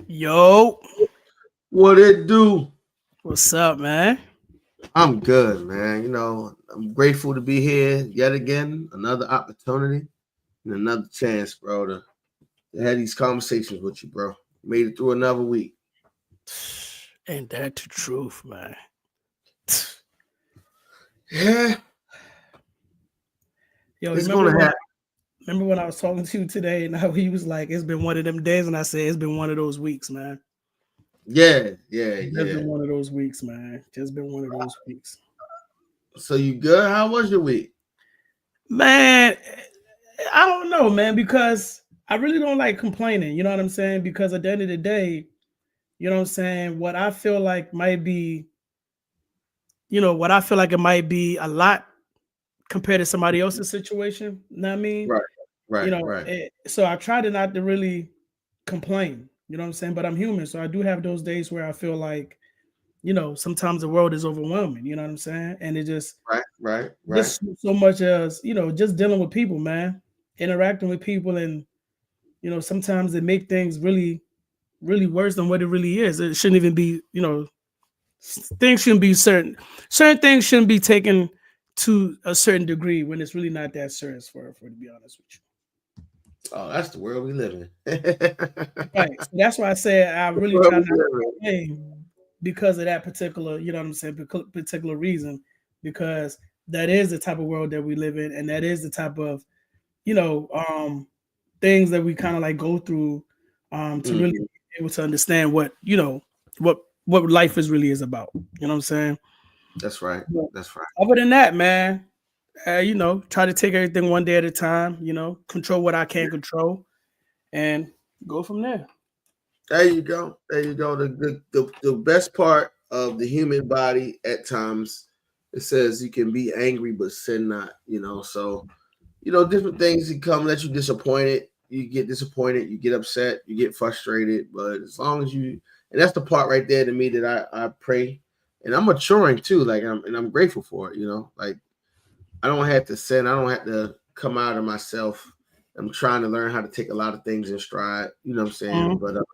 Yo, What it do? what's up, man? I'm good, man. I'm grateful to be here yet again. Another opportunity and another chance, bro, to have these conversations with you, bro. Made it through another week. Ain't that the truth, man? Yeah, Yo, it's gonna happen. remember when I was talking to you today and how he was like, it's been one of them days, and I said it's been one of those weeks, man. Yeah, yeah, It's just yeah. been one of those weeks, man. Just been one of those weeks. So you good? How was your week? Man, I don't know, man, because I really don't like complaining, you know what I'm saying? Because at the end of the day, you know what I'm saying, what I feel like might be, what I feel like it might be a lot compared to somebody else's situation. You know what I mean? Right, right, right. So I try to not to really complain, you know what I'm saying? But I'm human, so I do have those days where I feel like, sometimes the world is overwhelming, you know what I'm saying? And it Right, right, right. just so much as, just dealing with people, man, interacting with people, and sometimes they make things really, really worse than what it really is. It shouldn't even be, things shouldn't be certain things shouldn't be taken to a certain degree when it's really not that serious, for to be honest with you. Oh, that's the world we live in. Right. So that's why I said I The really world try not we to live complain because of that particular, you know what I'm saying, particular reason, because that is the type of world that we live in, and that is the type of, you know, um things that we kind of like go through to in. really be able to understand what what life is really is about. You know what I'm saying? That's right. But That's right. other than that, man, try to take everything one day at a time, control what I can control and go from there. There you go. There you go. The best part of the human body at times, it says you can be angry but sin not, So, different things that come that you disappointed. You get disappointed, you get upset, you get frustrated. But as long as and that's the part right there to me that I pray. And I'm maturing too. I'm grateful for it. Like I don't have to sin. I don't have to come out of myself. I'm trying to learn how to take a lot of things in stride. You know what I'm saying? Mhm.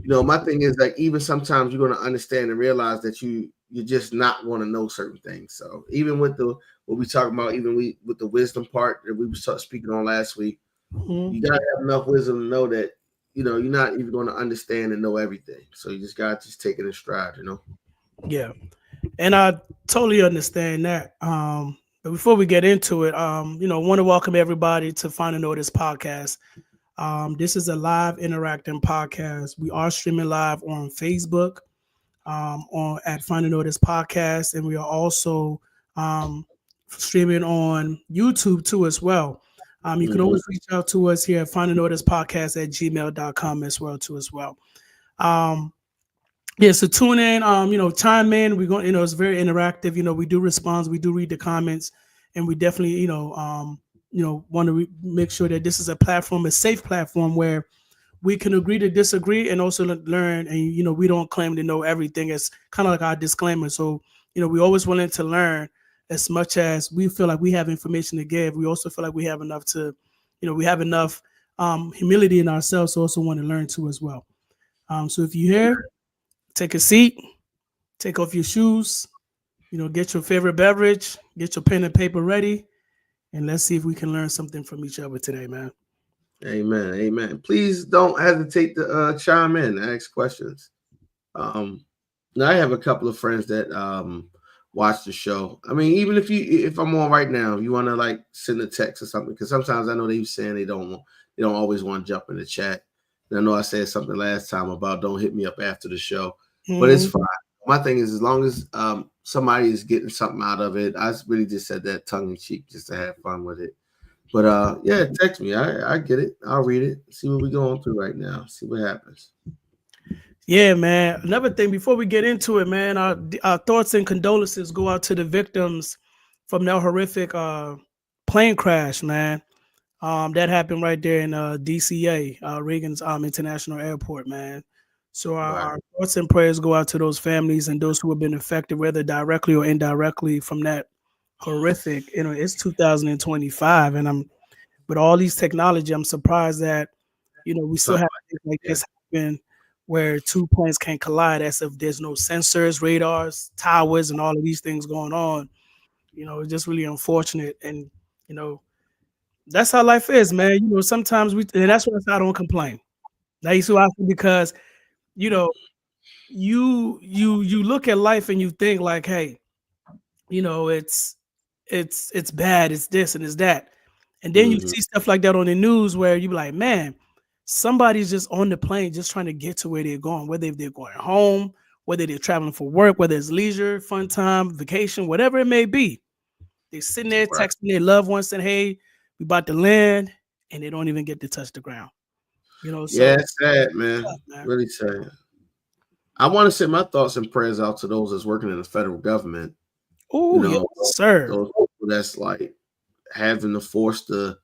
But my thing is like even sometimes you're going to understand and realize that you just not want to know certain things. So even with the what we talking about, even with the wisdom part that we was speaking on last week, Mhm. you gotta have enough wisdom to know that you're not even going to understand and know everything. So you just gotta just take it in stride. Yeah. And I totally understand that. But before we get into it, want to welcome everybody to Final Notice Podcast. This is a live interacting podcast. We are streaming live on Facebook, on at Final Notice Podcast, and we are also streaming on YouTube too as well. You can Hmm. always reach out to us here at Final Notice Podcast at gmail.com as well too as well. Um, yeah, so tune in, chime in. We're going, it's very interactive. We do respond, we do read the comments, and we definitely, want to make sure that this is a platform, a safe platform where we can agree to disagree and also learn. And we don't claim to know everything. It's kind of like our disclaimer. So we always willing to learn as much as we feel like we have information to give. We also feel like we have enough to, we have enough humility in ourselves to also want to learn too as well. So if you're here, take a seat, take off your shoes, get your favorite beverage, get your pen and paper ready, and let's see if we can learn something from each other today, man. Amen. Amen. Please don't hesitate to chime in, ask questions. Um, Now I have a couple of friends that watch the show. I mean, even if I'm on right now, you want to like send a text or something, because sometimes I know they saying they don't always want to jump in the chat. And I know I said something last time about don't hit me up after the show, but it's Mhm. fine. My thing is as long as somebody is getting something out of it, I really just said that tongue in cheek just to have fun with it. But yeah, text me. I get it. I'll read it. See what we're going through right now. See what happens. Yeah, man. Another thing before we get into it, man, our thoughts and condolences go out to the victims from that horrific plane crash, man. That happened right there in DCA, Reagan's International Airport, man. So Right. our thoughts and prayers go out to those families and those who have been affected, whether directly or indirectly, from that horrific. It's 2025, and I'm with all these technology. I'm surprised that we still Something have like things like that. this happen where two planes can collide as if there's no sensors, radars, towers, and all of these things going on. It's just really unfortunate. And, you know, that's how life is, man. Sometimes and that's why I don't complain. Now you see why? Because, you know, you look at life and you think like, hey, it's bad, it's this and it's that. And then you Mhm. see stuff like that on the news where you be like, man, somebody's just on the plane just trying to get to where they're going, whether they're going home, whether they're traveling for work, whether it's leisure, fun time, vacation, whatever it may be. They're sitting there Right. texting their loved ones saying, hey, we about to land, and they don't even get to touch the ground. So Yeah, it's sad, man. tough, man. Really sad. I want to send my thoughts and prayers out to those that's working in the federal government. Oh, yes, sir. Those people that's like having to force to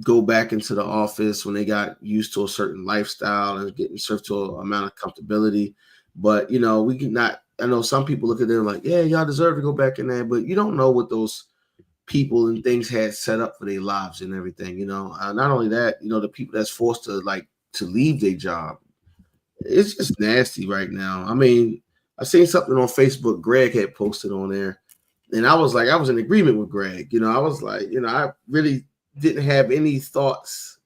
go back into the office when they got used to a certain lifestyle and getting served to an amount of comfortability. But we can not. I know some people look at them like, yeah, y'all deserve to go back in there, but you don't know what those people and things had set up for their lives and everything. Not only that, the people that's forced to leave their job. It's just nasty right now. I mean, I seen something on Facebook Greg had posted on there, and I was in agreement with Greg. I was like, I really didn't have any thoughts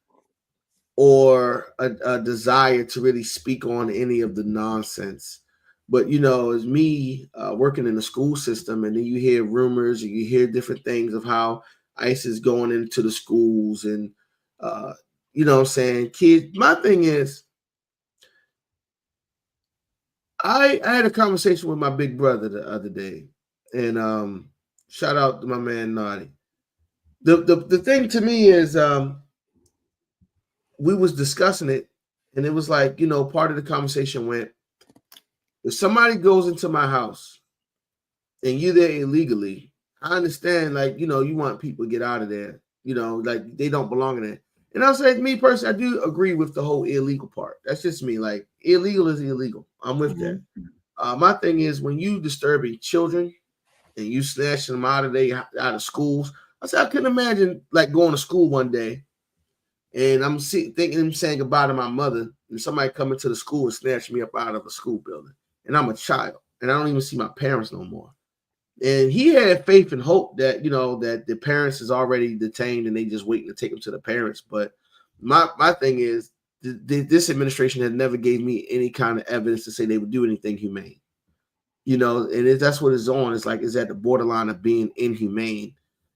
or a desire to really speak on any of the nonsense. But as me working in the school system, and then you hear rumors and you hear different things of how ICE is going into the schools, and what I'm saying, kids. My thing is, I had a conversation with my big brother the other day, and shout out to my man Naughty. The thing to me is, we was discussing it, and it was like, part of the conversation went, if somebody goes into my house and you're there illegally, I understand, like, you want people to get out of there, like they don't belong in there. And I'll say, me personally, I do agree with the whole illegal part. That's just me. Like, illegal is illegal. I'm with that. My thing is, when you disturbing children and you snatching them out of schools, I couldn't imagine like going to school one day and I'm thinking I'm saying goodbye to my mother, and somebody coming to the school and snatch me up out of a school building, and I'm a child, and I don't even see my parents no more. And he had faith and hope that that the parents is already detained and they just waiting to take them to the parents. But my thing is, this administration had never gave me any kind of evidence to say they would do anything humane. And that's what it's on. It's like it's at the borderline of being inhumane.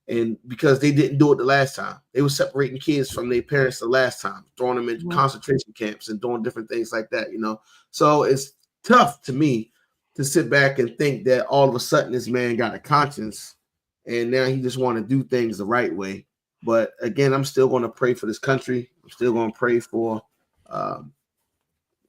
And because they didn't do it the last time, they were separating kids from their parents the last time, throwing them in concentration camps and doing different things like that. So it's tough to me to sit back and think that all of a sudden this man got a conscience and now he just want to do things the right way. But again, I'm still going to pray for this country. I'm still going to pray for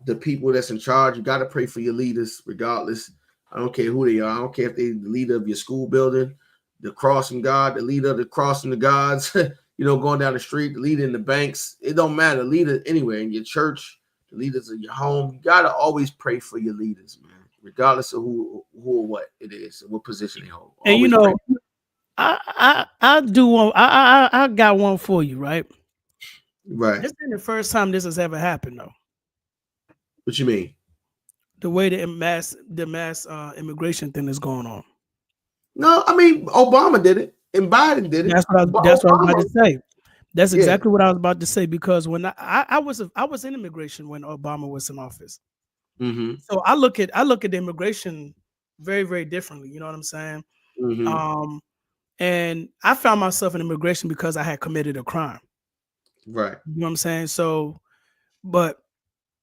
the people that's in charge. You got to pray for your leaders, regardless. I don't care who they are. I don't care if they're the leader of your school building, the crossing guard, the leader of the crossing the gods, going down the street, the leader in the banks. It don't matter. Leader anywhere in your church, the leaders of your home. You got to always pray for your leaders, man, regardless of who or what it is and what position they hold. And Always I do one. I got one for you, right? Right. This ain't the first time this has ever happened, though. What you mean? The way the mass immigration thing is going on. No, I mean Obama did it and Biden did it. That's what I was about to say. That's exactly what I was about to say, because when I was in immigration when Obama was in office. Mm-hmm. So I look at the immigration very, very differently. You know what I'm saying? Mm-hmm. And I found myself in immigration because I had committed a crime. Right. You know what I'm saying? So, but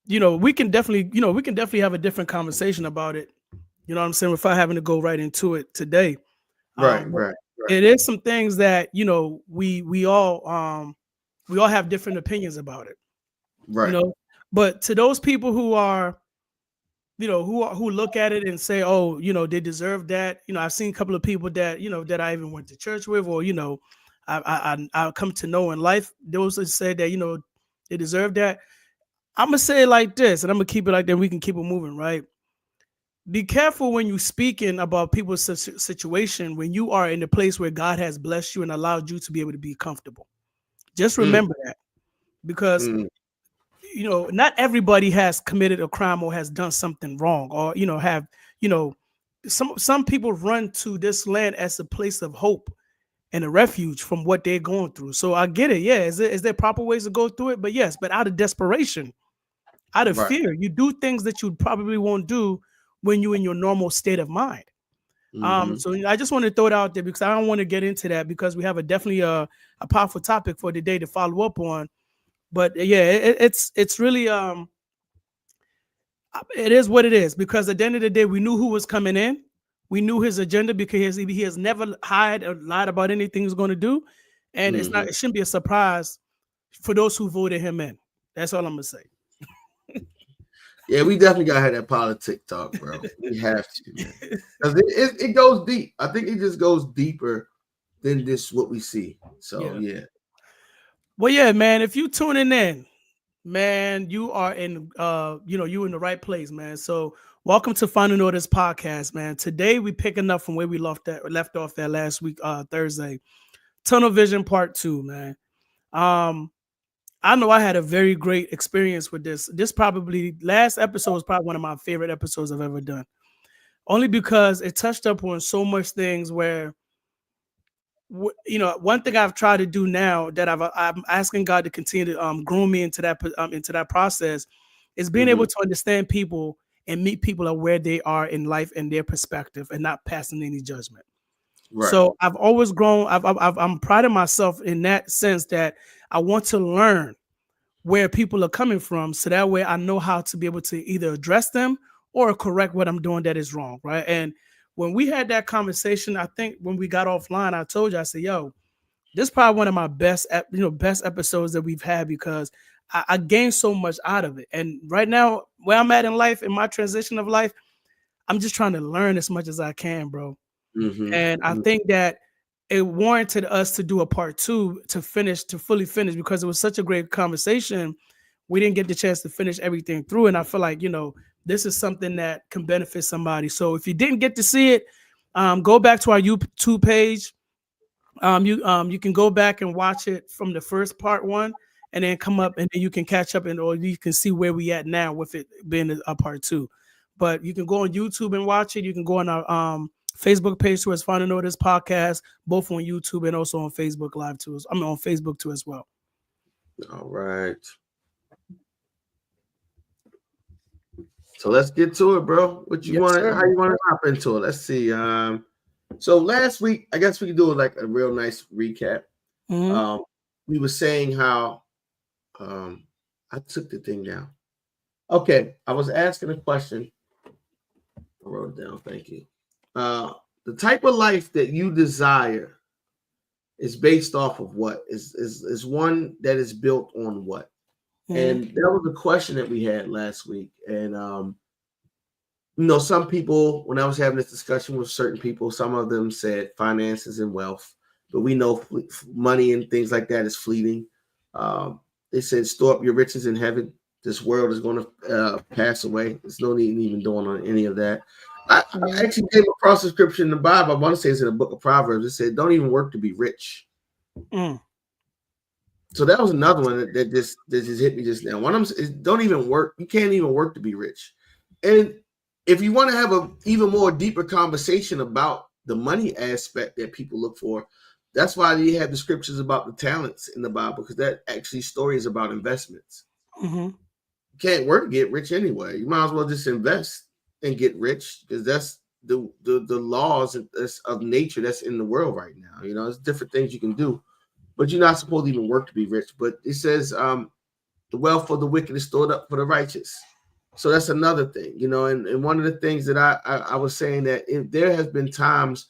we can definitely have a different conversation about it. You know what I'm saying? Without having to go right into it today. Right. It is some things that we all have different opinions about it. Right. But to those people who are, who look at it and say, oh, they deserve that. I've seen a couple of people that that I even went to church with, or I come to know in life. Those that say that they deserve that. I'm gonna say it like this, and I'm gonna keep it like that. We can keep it moving, right? Be careful when you're speaking about people's situation when you are in a place where God has blessed you and allowed you to be able to be comfortable. Just remember that, because not everybody has committed a crime or has done something wrong, or have some people run to this land as a place of hope and a refuge from what they're going through. So I get it. Yeah, is there proper ways to go through it? But yes, but out of desperation, out of Right. fear, you do things that you probably won't do when you're in your normal state of mind. So I just want to throw it out there because I don't want to get into that because we have definitely a powerful topic for today to follow up on. But yeah, it's really it is what it is, because at the end of the day, we knew who was coming in. We knew his agenda because he has never hid or lied about anything he's going to do. And it shouldn't be a surprise for those who voted him in. That's all I'm going to say. Yeah, we definitely got to have that politic talk, bro. We have to, man. Because it goes deep. I think it just goes deeper than this what we see. So, yeah. Well, yeah, man, if you tuning in, man, you are in you in the right place, man. So welcome to Final Notice Podcast, man. Today we picking up from where we left off that last week, Thursday. Tunnel Vision Part 2, man. I know I had a very great experience with this. This probably last episode was probably one of my favorite episodes I've ever done. Only because it touched up on so much things where, one thing I've tried to do now that I'm asking God to continue to groom me into that process is being able to understand people and meet people at where they are in life and their perspective and not passing any judgment. Right. So I've always grown. I'm proud of myself in that sense that I want to learn where people are coming from, so that way I know how to be able to either address them or correct what I'm doing that is wrong, right? And when we had that conversation, I think when we got offline, I told you, I said, yo, this is probably one of my best episodes that we've had because I gained so much out of it. And right now, where I'm at in life, in my transition of life, I'm just trying to learn as much as I can, bro. And I think that it warranted us to do a part 2 to fully finish, because it was such a great conversation. We didn't get the chance to finish everything through. And I feel like, this is something that can benefit somebody. So if you didn't get to see it, go back to our YouTube page. You can go back and watch it from the first part 1 and then come up and then you can catch up or you can see where we at now with it being a part 2. But you can go on YouTube and watch it. You can go on our Facebook page to us, Final Notice Podcast, both on YouTube and also on Facebook Live too. On Facebook too as well. All right. So let's get to it, bro. What you want? How you want to hop into it? Let's see. So last week, I guess we could do like a real nice recap. We were saying how I took the thing down. Okay, I was asking a question. I wrote it down. Thank you. The type of life that you desire is based off of what? Is one that is built on what? And that was a question that we had last week. And some people, when I was having this discussion with certain people, some of them said finances and wealth, but we know money and things like that is fleeting. They said store up your riches in heaven. This world is going to pass away. There's no need in even doing on any of that. I actually came across a scripture in the Bible. I want to say it's in the book of Proverbs. It said, don't even work to be rich. So that was another one that just hit me just now. One of them is don't even work. You can't even work to be rich. And if you want to have a even more deeper conversation about the money aspect that people look for, that's why you have the scriptures about the talents in the Bible, because that actually story is about investments. You can't work to get rich anyway. You might as well just invest and get rich, because that's the laws of nature that's in the world right now. There's different things you can do, but you're not supposed to even work to be rich. But it says the wealth of the wicked is stored up for the righteous. So that's another thing, and one of the things that I was saying that if there has been times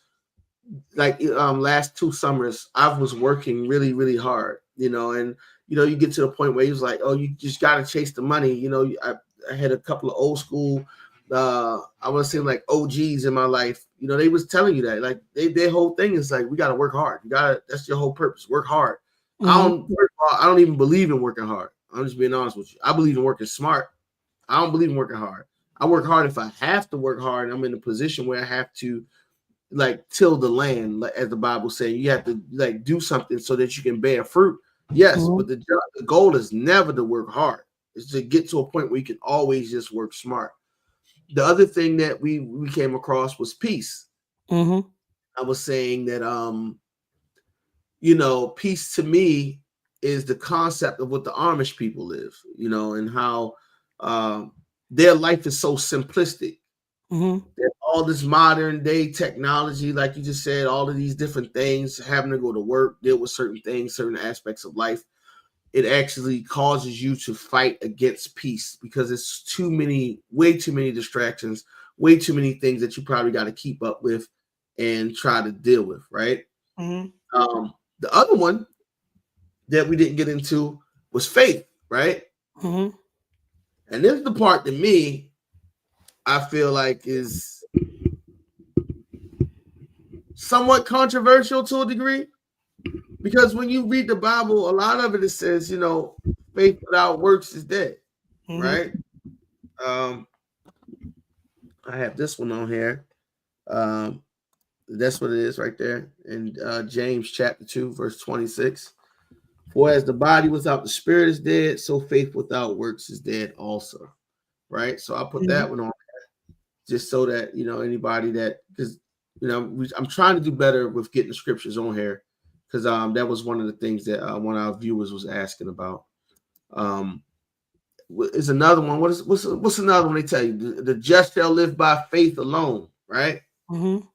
like last 2 summers, I was working really, really hard, and you get to the point where he was like, oh, you just got to chase the money. I had a couple of old school, I want to say like OGs in my life, they was telling you that, like their whole thing is like, we got to work hard. That's your whole purpose. Work hard. I don't even believe in working hard. I'm just being honest with you. I believe in working smart. I don't believe in working hard. I work hard if I have to work hard. I'm in a position where I have to like till the land, like, as the Bible says, you have to like do something so that you can bear fruit. Yes, but the goal is never to work hard. is to get to a point where you can always just work smart. The other thing that we came across was peace. Mm-hmm. I was saying that peace to me is the concept of what the Amish people live, and how their life is so simplistic. Mm-hmm. All this modern day technology, like you just said, all of these different things, having to go to work, deal with certain things, certain aspects of life, it actually causes you to fight against peace because it's way too many distractions, way too many things that you probably got to keep up with and try to deal with, right? Mm-hmm. The other one that we didn't get into was faith, right? Mm-hmm. And this is the part to me I feel like is somewhat controversial to a degree, because when you read the Bible, a lot of it says, faith without works is dead, Mm-hmm. right? I have this one on here. That's what it is right there in James chapter 2, verse 26. For as the body without the spirit is dead, so faith without works is dead also, right? So I put that one on just so that, anybody that, because, I'm trying to do better with getting the scriptures on here, because that was one of the things that one of our viewers was asking about. Is another one. What's another one they tell you? The just shall live by faith alone, right? Mm-hmm.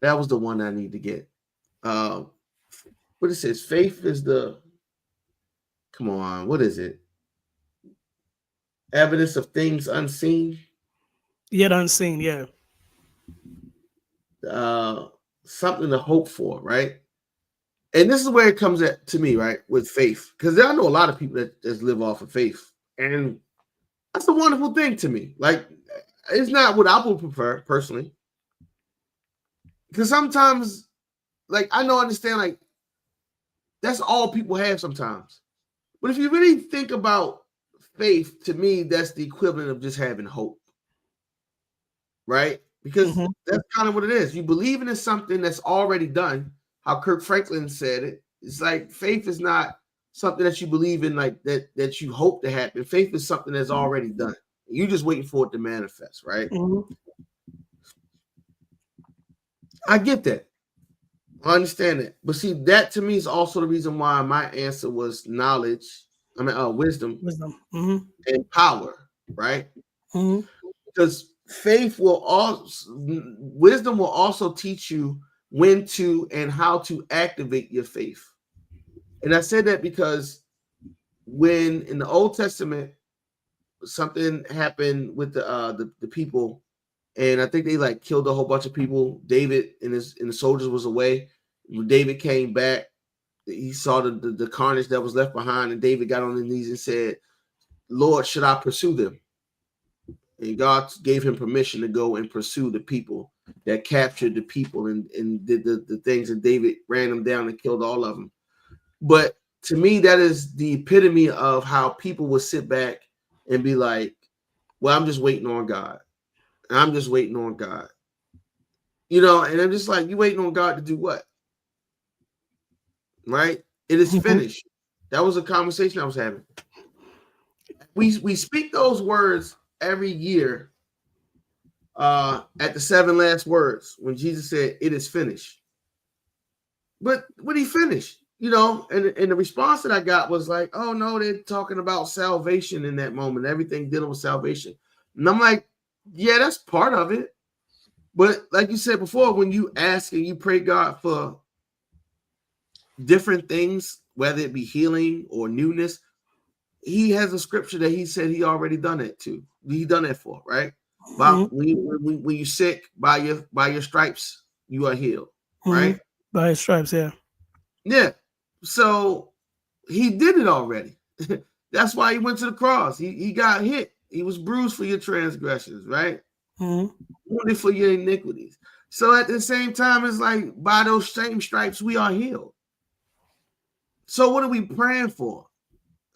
That was the one I need to get. What it says, faith is the, come on, what is it? Evidence of things unseen. Yet unseen, yeah. Something to hope for, right? And this is where it comes at to me, right, with faith, because I know a lot of people that just live off of faith, and that's a wonderful thing to me. Like, it's not what I would prefer personally, because sometimes, like, I understand, like, that's all people have sometimes. But if you really think about faith, to me, that's the equivalent of just having hope, right? Because that's kind of what it is. You believe in something that's already done. How Kirk Franklin said it. It's like faith is not something that you believe in, like that you hope to happen. Faith is something that's already done. You're just waiting for it to manifest, right? Mm-hmm. I get that. I understand that. But see, that to me is also the reason why my answer was knowledge. Wisdom and power, right? Mm-hmm. Because wisdom will also teach you when to and how to activate your faith. And I said that because when in the Old Testament something happened with the people, and I think they like killed a whole bunch of people. David and the soldiers was away. When David came back, he saw the carnage that was left behind, and David got on his knees and said, Lord, should I pursue them? And God gave him permission to go and pursue the people that captured the people and did the things, and David ran them down and killed all of them. But to me, that is the epitome of how people would sit back and be like, well, I'm just waiting on God. I'm just waiting on God. And I'm just like, you waiting on God to do what? Right? It is finished. That was a conversation I was having. We speak those words every year at the 7 last words when Jesus said, it is finished. But when he finished, and the response that I got was like, oh no, they're talking about salvation in that moment, everything dealing with salvation. And I'm like, yeah, that's part of it. But like you said before, when you ask and you pray God for different things, whether it be healing or newness, he has a scripture that he said he already done it to. He done it for, right? But when you're sick, by your stripes, you are healed, right? By his stripes, yeah. Yeah. So he did it already. That's why he went to the cross. He got hit. He was bruised for your transgressions, right? Wounded for your iniquities. So at the same time, it's like by those same stripes, we are healed. So what are we praying for?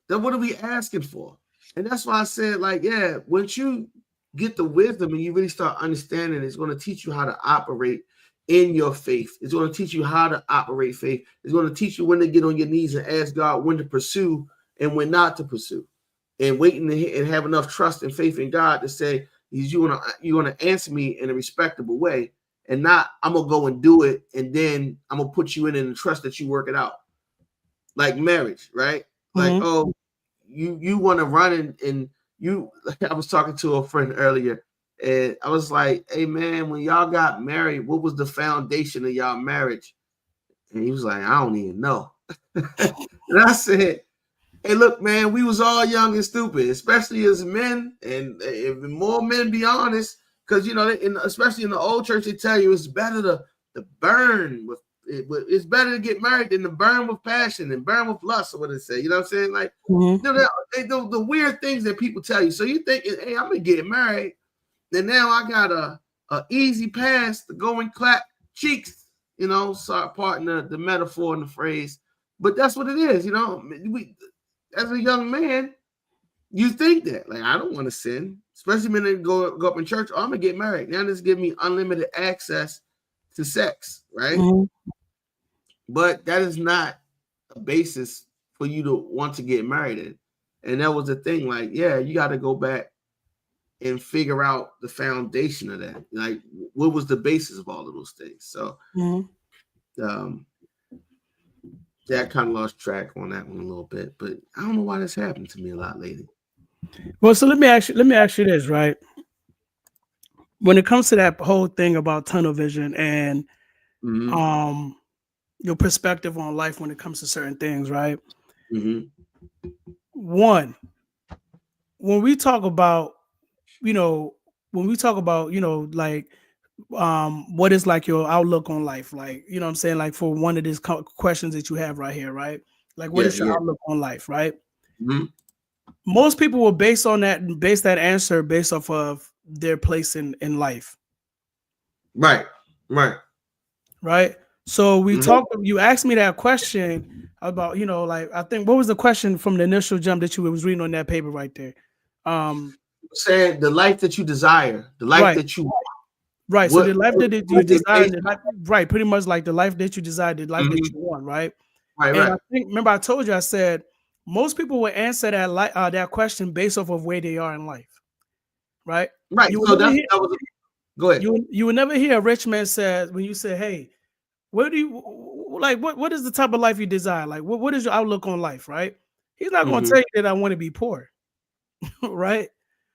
Then what are we asking for? And that's why I said, like, yeah, once you get the wisdom and you really start understanding, it's going to teach you how to operate in your faith. It's going to teach you how to operate faith. It's going to teach you when to get on your knees and ask God when to pursue and when not to pursue. and waiting and have enough trust and faith in God to say, you're gonna answer me in a respectable way, and not I'm gonna go and do it, and then I'm gonna put you in and trust that you work it out. Like marriage, right? Like, Mm-hmm. oh, you want to run and you. I was talking to a friend earlier, and I was like, hey man, when y'all got married, what was the foundation of y'all marriage? And he was like, I don't even know. And I said, hey, look, man, we was all young and stupid, especially as men, and if more men be honest, because especially in the old church, they tell you it's better to burn with it's better to get married than to burn with passion and burn with lust, or what they say. You know what I'm saying? Like, the weird things that people tell you. So you thinking, hey, I'm gonna get married, and now I got a easy pass to go and clap cheeks. Sorry, pardon the metaphor and the phrase, but that's what it is. We, as a young man, you think that, like, I don't want to sin, especially when they go up in church. Oh, I'm gonna get married. Now this give me unlimited access to sex, right? Mm-hmm. But that is not a basis for you to want to get married in. And that was the thing. Like, yeah, you got to go back and figure out the foundation of that. Like, what was the basis of all of those things? So, that kind of lost track on that one a little bit, but I don't know why this happened to me a lot lately. Well, so let me ask you this, right? When it comes to that whole thing about tunnel vision and your perspective on life when it comes to certain things, right? Mm-hmm. One, when we talk about, like, what is like your outlook on life, like, what I'm saying, like, for one of these questions that you have right here, right? Like, what is your outlook on life, right? Mm-hmm. Most people will base that answer based off of their place in life. Right. So we talked. You asked me that question about, like, I think, what was the question from the initial jump that you was reading on that paper right there? Saying the life that you desire, the life that you want. Right. So the life that you desire, right? Pretty much like the life that you desire, the life that you want, right? Right. And I think, remember, I told you, I said most people will answer that question based off of where they are in life, right? Right. You So go ahead. You will never hear a rich man say, when you say, "Hey, where do you like? What is the type of life you desire? Like, what is your outlook on life?" Right? He's not going to tell you that I want to be poor, right?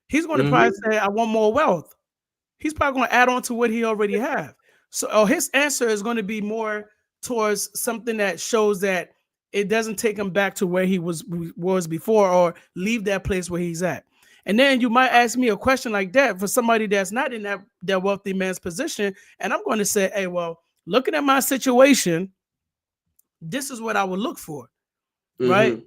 He's going to probably say, "I want more wealth." He's probably going to add on to what he already have. So his answer is going to be more towards something that shows that it doesn't take him back to where he was before, or leave that place where he's at. And then you might ask me a question like that for somebody that's not in that wealthy man's position, and I'm going to say, hey, well, looking at my situation, this is what I would look for, right?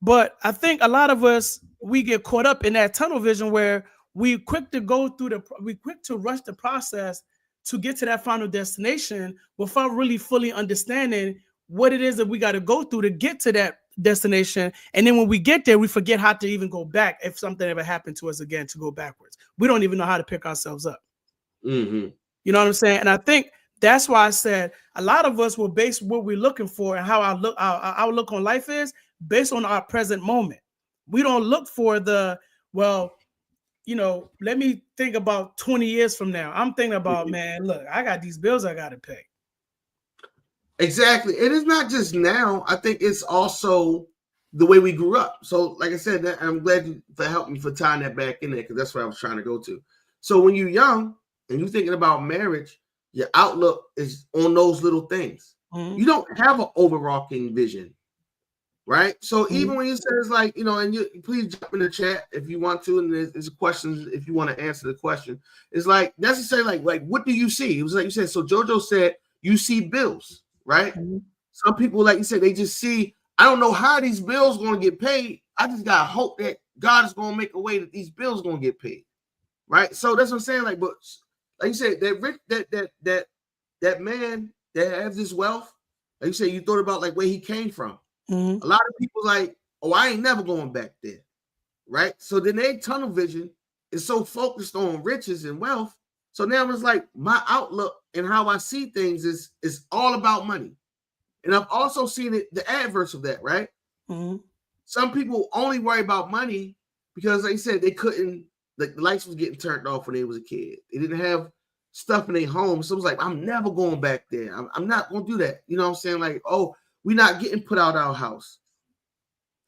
But I think a lot of us, we get caught up in that tunnel vision where we quick to rush the process to get to that final destination without really fully understanding what it is that we got to go through to get to that destination. And then when we get there, we forget how to even go back if something ever happened to us again, to go backwards. We don't even know how to pick ourselves up. You know what I'm saying? And I think that's why I said a lot of us will base what we're looking for and how our outlook on life is based on our present moment. We don't look for let me think about 20 years from now. I'm thinking about, man, look, I got these bills I got to pay. Exactly. It is not just now. I think it's also the way we grew up. So, like I said, I'm glad you for helping me for tying that back in there, because that's what I was trying to go to. So when you're young and you're thinking about marriage, your outlook is on those little things. You don't have an overarching vision, right? So even when you say it's like, and you please jump in the chat if you want to, and there's questions if you want to answer the question. It's like necessarily like what do you see? It was like you said. So JoJo said you see bills, right? Some people, like you said, they just see, I don't know how these bills going to get paid. I just got to hope that God is going to make a way that these bills going to get paid, right? So that's what I'm saying. Like, but like you said, that man that has this wealth, like you said, you thought about like where he came from. A lot of people like, oh, I ain't never going back there, right? So then their tunnel vision is so focused on riches and wealth. So now it's like my outlook and how I see things is all about money. And I've also seen the adverse of that, right? Some people only worry about money because like you said, they couldn't, the lights was getting turned off when they was a kid. They didn't have stuff in their home. So it was like, I'm never going back there. I'm not going to do that. You know what I'm saying? Like, oh, we're not getting put out our house.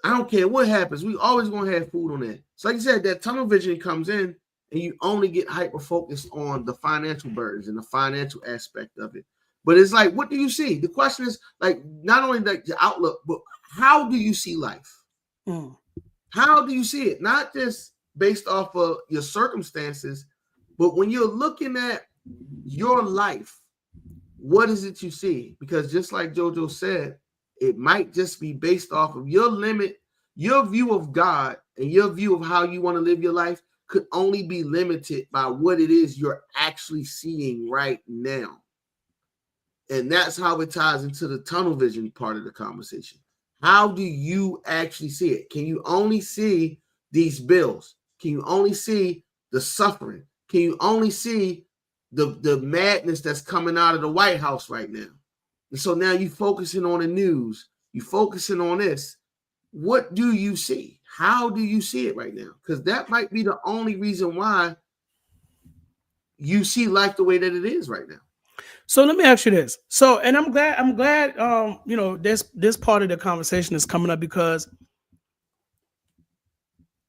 I don't care what happens. We always going to have food on that. So like you said, that tunnel vision comes in and you only get hyper focused on the financial burdens and the financial aspect of it. But it's like, what do you see? The question is like, not only like the outlook, but how do you see life? How do you see it? Not just based off of your circumstances, but when you're looking at your life, what is it you see? Because just like JoJo said, it might just be based off of your limit, your view of God and your view of how you want to live your life could only be limited by what it is you're actually seeing right now. And that's how it ties into the tunnel vision part of the conversation. How do you actually see it? Can you only see these bills? Can you only see the suffering? Can you only see the madness that's coming out of the White House right now? And so now you're focusing on the news. You're focusing on this. What do you see? How do you see it right now? Because that might be the only reason why you see life the way that it is right now. So let me ask you this. So, and I'm glad, you know, this part of the conversation is coming up because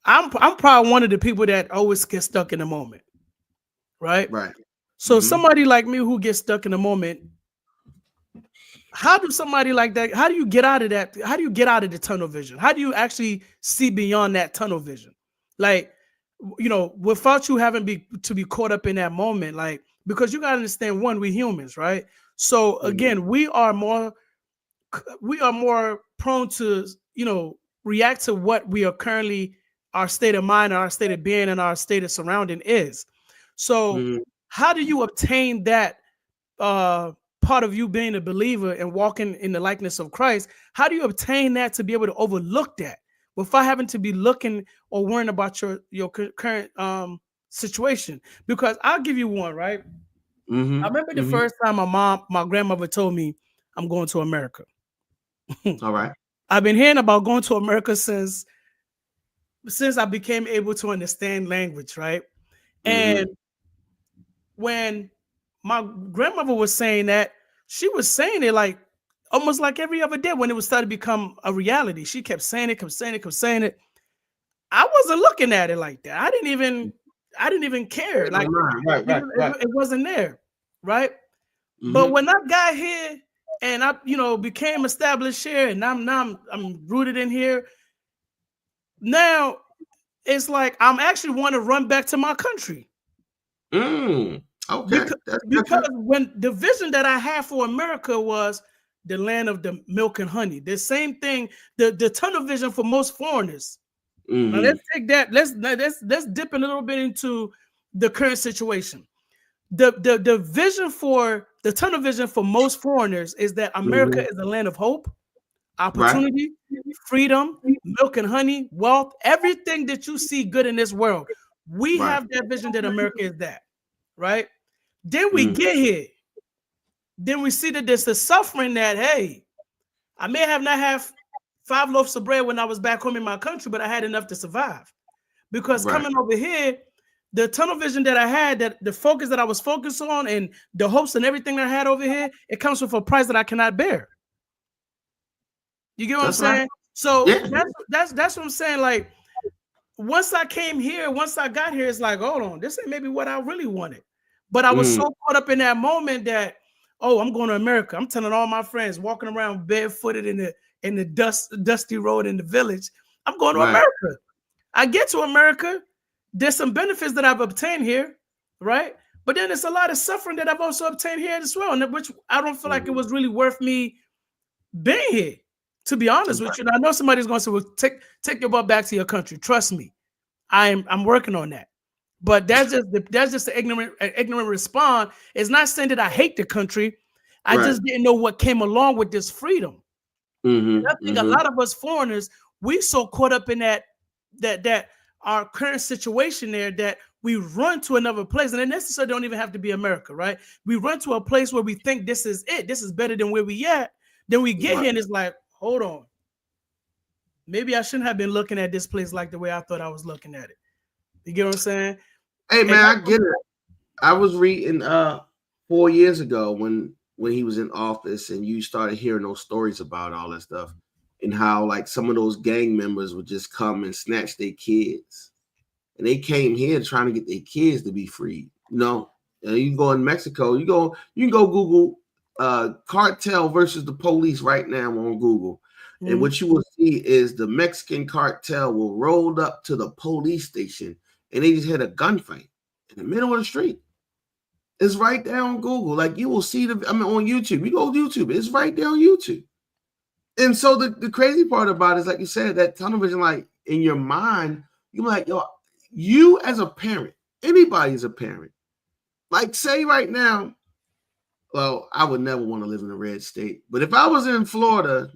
I'm probably one of the people that always get stuck in the moment, right? Right. So somebody like me who gets stuck in the moment, how do somebody like that, how do you get out of that? How do you get out of the tunnel vision? How do you actually see beyond that tunnel vision? Like, you know, without you having to be caught up in that moment, like, because you got to understand, one, we humans, right? So again, we are more prone to, you know, react to what we are currently, our state of mind, our state of being, and our state of surrounding is. So how do you obtain that part of you being a believer and walking in the likeness of Christ? How do you obtain that to be able to overlook that without having to be looking or worrying about your current situation? Because I'll give you one, right? I remember the first time my grandmother told me I'm going to America. All right. I've been hearing about going to America since I became able to understand language, right? And when my grandmother was saying that, she was saying it like almost like every other day when it was starting to become a reality. She kept saying it, kept saying it, kept saying it. I wasn't looking at it like that. I didn't even care. Like right. It wasn't there, right? But when I got here and I, you know, became established here, and I'm rooted in here. Now it's like I'm actually want to run back to my country. Okay. Because when the vision that I had for America was the land of the milk and honey, the same thing, the tunnel vision for most foreigners. Now let's take that. Let's dip in a little bit into the current situation. The vision for the tunnel vision for most foreigners is that America is a land of hope, opportunity, freedom, milk and honey, wealth, everything that you see good in this world. We have that vision that America is that, right? Then we get here. Then we see that there's the suffering that, hey, I may have not have 5 loaves of bread when I was back home in my country, but I had enough to survive. Because coming over here, the tunnel vision that I had, that the focus that I was focused on and the hopes and everything that I had over here, it comes with a price that I cannot bear. You get what I'm saying? Right. So that's what I'm saying. Like, once I came here, once I got here, it's like, hold on, this ain't maybe what I really wanted. But I was so caught up in that moment that, oh, I'm going to America. I'm telling all my friends, walking around barefooted in the dusty road in the village, I'm going to America. I get to America. There's some benefits that I've obtained here, right? But then there's a lot of suffering that I've also obtained here as well, and which I don't feel like it was really worth me being here, to be honest with you. And I know somebody's going to say, well, take your butt back to your country. Trust me, I'm working on that. But that's just the ignorant response. It's not saying that I hate the country. I just didn't know what came along with this freedom. I think a lot of us foreigners, we so caught up in that our current situation there that we run to another place, and it necessarily don't even have to be America, right? We run to a place where we think this is it. This is better than where we at. Then we get here and it's like, hold on. maybe I shouldn't have been looking at this place like the way I thought I was looking at it. You get what I'm saying? Hey And man, I get it. I was reading 4 years ago when he was in office, and you started hearing those stories about all that stuff, and how like some of those gang members would just come and snatch their kids, and they came here trying to get their kids to be freed. You know, you can go in Mexico, you can go Google cartel versus the police right now on Google. And what you will see is the Mexican cartel will roll up to the police station, and they just had a gunfight in the middle of the street. It's right there on Google. Like you will see on YouTube. You go to YouTube, it's right there on YouTube. And so the crazy part about it is, like you said, that tunnel vision, like in your mind, you're like, yo, you as a parent, anybody's a parent. Like say right now, well, I would never want to live in a red state. But if I was in Florida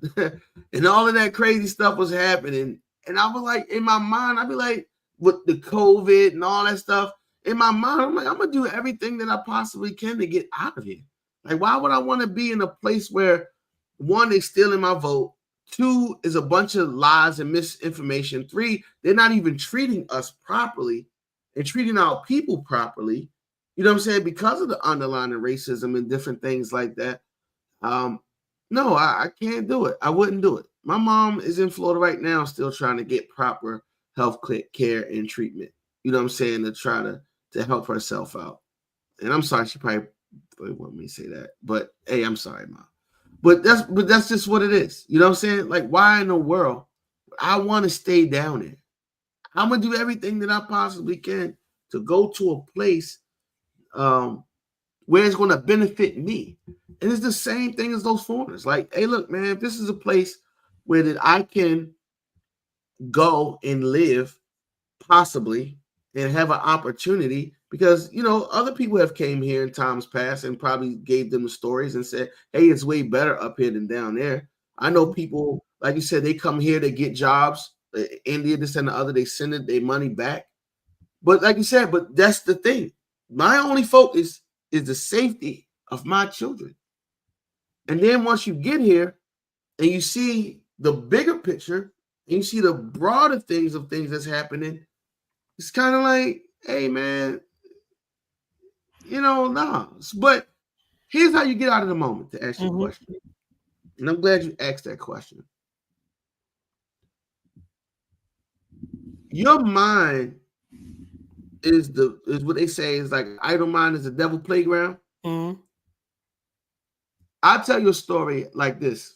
and all of that crazy stuff was happening, and I was like, in my mind, I'd be like, with the COVID and all that stuff, in my mind, I'm like, I'm going to do everything that I possibly can to get out of here. Like, why would I want to be in a place where, one, they're stealing my vote, two, is a bunch of lies and misinformation, three, they're not even treating us properly and treating our people properly. You know what I'm saying? Because of the underlying racism and different things like that. No, I can't do it. I wouldn't do it. My mom is in Florida right now, still trying to get proper health care and treatment. You know what I'm saying? To try to help herself out. And I'm sorry, she probably want me to say that. But hey, I'm sorry, Mom. But that's just what it is. You know what I'm saying? Like, why in the world? I want to stay down there. I'm gonna do everything that I possibly can to go to a place where it's going to benefit me. And it's the same thing as those foreigners. Like, hey, look, man, if this is a place where that I can go and live possibly and have an opportunity, because, you know, other people have came here in times past and probably gave them the stories and said, hey, it's way better up here than down there. I know people, like you said, they come here, they get jobs, India, this and the other, they send their money back. But like you said, but that's the thing. My only focus is the safety of my children. And then once you get here and you see the bigger picture and you see the broader things that's happening, it's kind of like, hey, man, you know, nah. But here's how you get out of the moment to ask your question. And I'm glad you asked that question. Your mind is what they say is like idle mind is the devil playground. I'll tell you a story like this.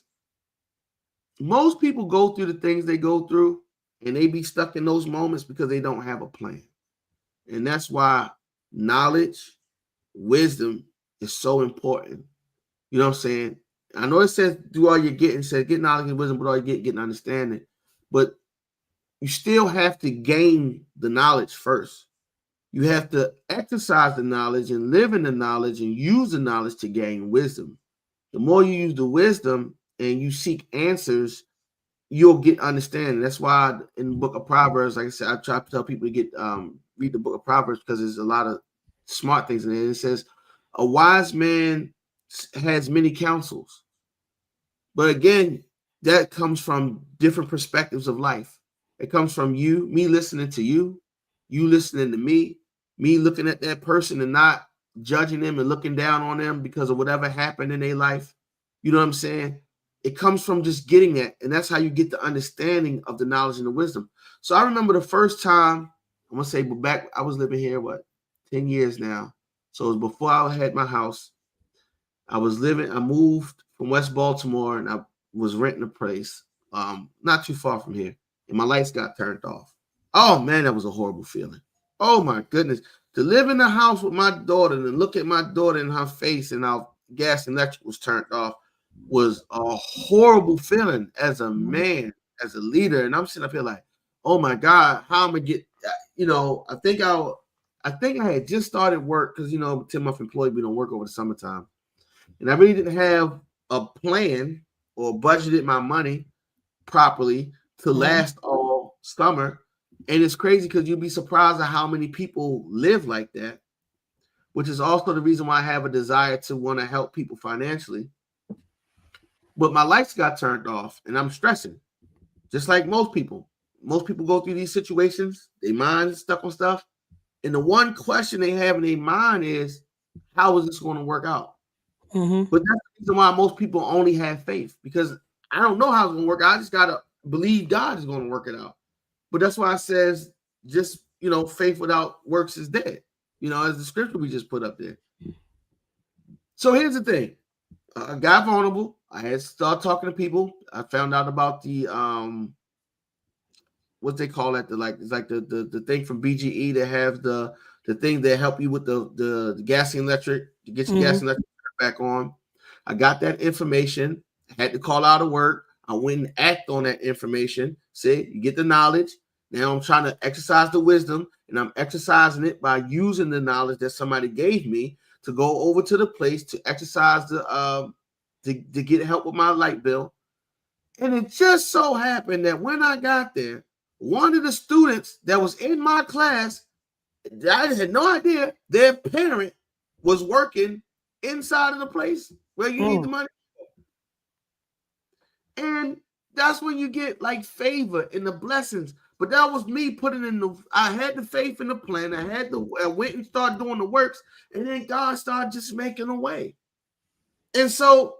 Most people go through the things they go through and they be stuck in those moments because they don't have a plan. And that's why knowledge, wisdom is so important. You know what I'm saying? I know it says do all you get, and says get knowledge and wisdom, but all you get an understanding. But you still have to gain the knowledge first. You have to exercise the knowledge and live in the knowledge and use the knowledge to gain wisdom. The more you use the wisdom and you seek answers, you'll get understanding. That's why in the book of Proverbs, like I said, I try to tell people to get read the book of Proverbs because there's a lot of smart things in it. It says, a wise man has many counsels. But again, that comes from different perspectives of life. It comes from me listening to you listening to me looking at that person and not judging them and looking down on them because of whatever happened in their life. You know what I'm saying? It comes from just getting that. And that's how you get the understanding of the knowledge and the wisdom. So I remember the first time, I'm going to say, back, I was living here, 10 years now. So it was before I had my house. I moved from West Baltimore and I was renting a place not too far from here. And my lights got turned off. Oh, man, that was a horrible feeling. Oh, my goodness. To live in the house with my daughter and look at my daughter in her face and our gas and electric was turned off was a horrible feeling as a man, as a leader. And I'm sitting up here like, oh, my God, how am I going to get, you know, I think I had just started work because, you know, 10-month employee, we don't work over the summertime. And I really didn't have a plan or budgeted my money properly to last all summer. And it's crazy because you'd be surprised at how many people live like that, which is also the reason why I have a desire to want to help people financially. But my lights got turned off and I'm stressing. just like most people. Most people go through these situations, their mind is stuck on stuff. And the one question they have in their mind is, how is this going to work out? Mm-hmm. But that's the reason why most people only have faith, because I don't know how it's going to work out. I just got to believe God is going to work it out. But that's why it says, just, faith without works is dead, as the scripture we just put up there. So here's the thing. I got vulnerable. I had to start talking to people. I found out about the what they call it, it's like the thing from BGE that have the thing that help you with the gas and electric to get your gas and electric back on. I got that information. I had to call out of work. I went and act on that information. See, you get the knowledge. Now I'm trying to exercise the wisdom, and I'm exercising it by using the knowledge that somebody gave me to go over to the place to exercise the to get help with my light bill. And it just so happened that when I got there, one of the students that was in my class, I had no idea their parent was working inside of the place where you need the money. And that's when you get like favor and the blessings. But that was me putting in I had the faith in the plan. I went and started doing the works, and then God started just making a way. And so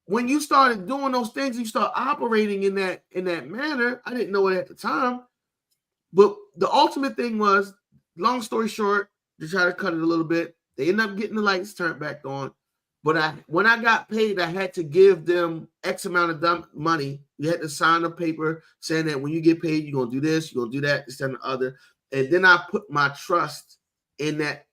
when you started doing those things, you start operating in that manner. I didn't know it at the time, but the ultimate thing was, long story short, to try to cut it a little bit, they ended up getting the lights turned back on. But when I got paid, I had to give them X amount of money. You had to sign a paper saying that when you get paid, you're going to do this, you're going to do that, this, and the other. And then I put my trust in that,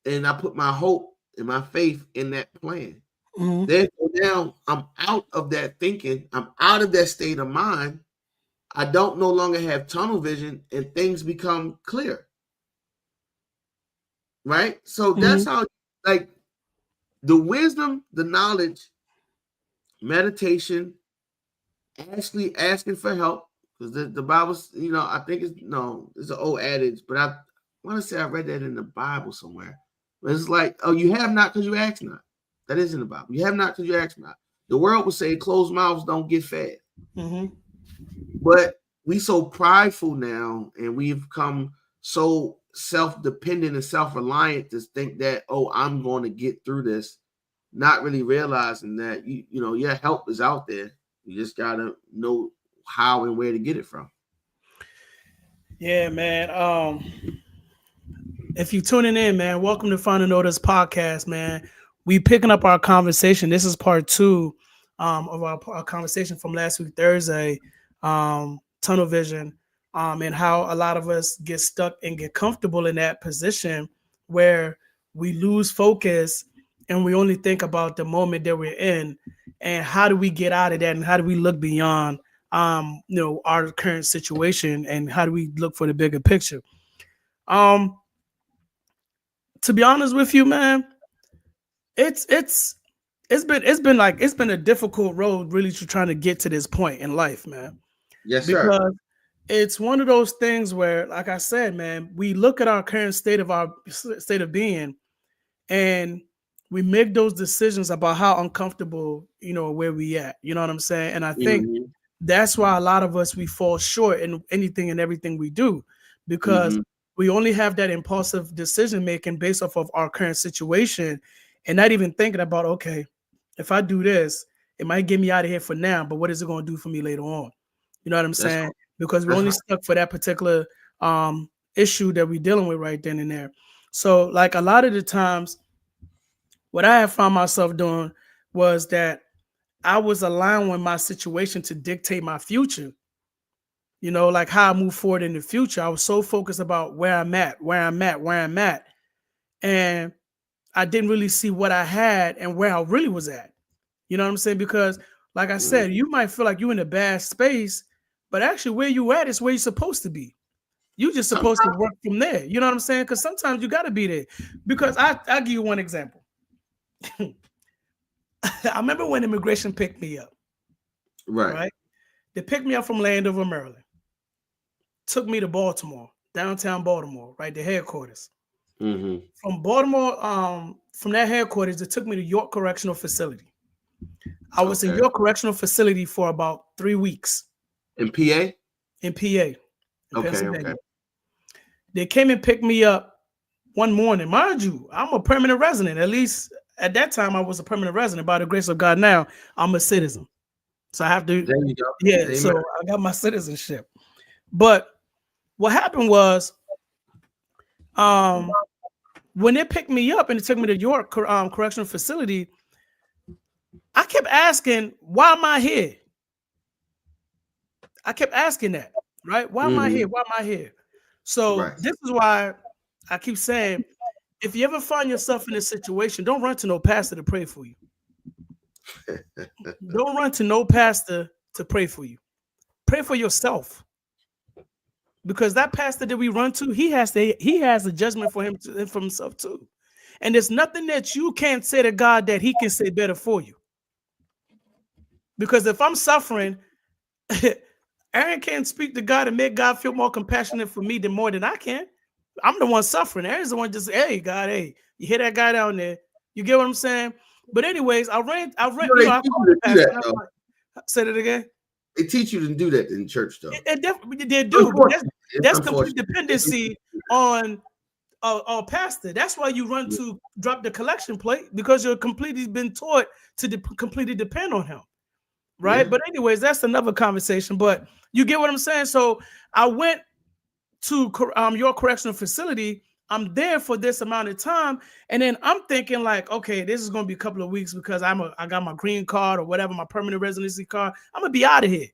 and I put my hope and my faith in that plan. Therefore, now I'm out of that thinking. I'm out of that state of mind. I don't no longer have tunnel vision, and things become clear. Right? So that's how, like, the wisdom, the knowledge, meditation, actually asking for help, because the Bible's, I think it's an old adage, but I want to say I read that in the Bible somewhere. But it's like, oh, you have not because you ask not. That is in the Bible. You have not because you ask not. The world would say closed mouths don't get fed. But we so prideful now, and we've come so self-dependent and self-reliant to think that, oh, I'm going to get through this, not really realizing that your help is out there. You just gotta know how and where to get it from. Yeah, man. If you're tuning in, man, welcome to Final Notice Podcast, man. We picking up our conversation. This is part 2 of our conversation from last week, Thursday, tunnel vision, and how a lot of us get stuck and get comfortable in that position where we lose focus and we only think about the moment that we're in, and how do we get out of that, and how do we look beyond our current situation, and how do we look for the bigger picture. To be honest with you, man, it's been a difficult road really to trying to get to this point in life, man. Yes, sir. Because it's one of those things where, like I said, man, we look at our current state of being, and we make those decisions about how uncomfortable, where we at. You know what I'm saying? And I think that's why a lot of us, we fall short in anything and everything we do, because we only have that impulsive decision making based off of our current situation, and not even thinking about, okay, if I do this, it might get me out of here for now, but what is it going to do for me later on? You know what I'm saying? Because we're only stuck for that particular issue that we're dealing with right then and there. So, like, a lot of the times, what I have found myself doing was that I was allowing my situation to dictate my future. Like how I move forward in the future. I was so focused about where I'm at. And I didn't really see what I had and where I really was at. You know what I'm saying? Because, like I said, you might feel like you're in a bad space, but actually where you at is where you're supposed to be. You're just supposed to work from there. You know what I'm saying? Because sometimes you got to be there. Because I'll give you one example. I remember when immigration picked me up. Right? They picked me up from Landover, Maryland. Took me to Baltimore, downtown Baltimore, right? The headquarters. From Baltimore, from that headquarters, they took me to York Correctional Facility. I was in York Correctional Facility for about 3 weeks. In PA? in PA, in Pennsylvania. Okay. They came and picked me up one morning. Mind you, I'm a permanent resident. At least at that time, I was a permanent resident. By the grace of God, now I'm a citizen. So I have to, There you go. yeah. Amen. So I got my citizenship. But what happened was, when they picked me up and they took me to York Correctional Facility, I kept asking, why am I here? I kept asking that, right? Why am I here? Why am I here? So this is why I keep saying, if you ever find yourself in a situation, don't run to no pastor to pray for you. Don't run to no pastor to pray for you. Pray for yourself. Because that pastor that we run to, he has a judgment for himself too. And there's nothing that you can't say to God that he can say better for you. Because if I'm suffering, Aaron can't speak to God and make God feel more compassionate for me than more than I can. I'm the one suffering. Aaron's the one just, hey, God, hey, you hear that guy down there? You get what I'm saying? But anyways, I ran. I called the pastor. Say it again. They teach you to do that in church, though. They do. But that's complete dependency on a pastor. That's why you run to drop the collection plate, because you're completely been taught to completely depend on him. Right. Yeah. But anyways, that's another conversation. But you get what I'm saying? So I went to your correctional facility. I'm there for this amount of time. And then I'm thinking like, okay, this is going to be a couple of weeks because I got my green card or whatever, my permanent residency card. I'm going to be out of here.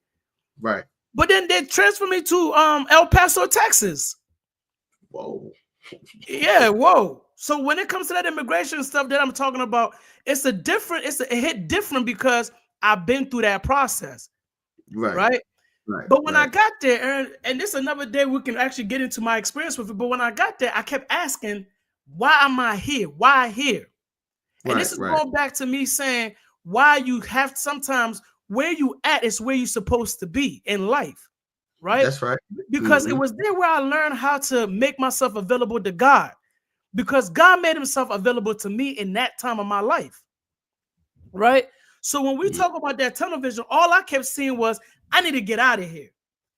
Right. But then they transfer me to El Paso, Texas. Whoa. Yeah. Whoa. So when it comes to that immigration stuff that I'm talking about, it hit different because I've been through that process. Right. But when I got there, and this is another day we can actually get into my experience with it. But when I got there, I kept asking, why am I here? Why here? And this is going back to me saying why you have sometimes where you at is where you're supposed to be in life. Right. That's right. Because it was there where I learned how to make myself available to God, because God made himself available to me in that time of my life. Right. So when we talk about that tunnel vision, all I kept seeing was, I need to get out of here.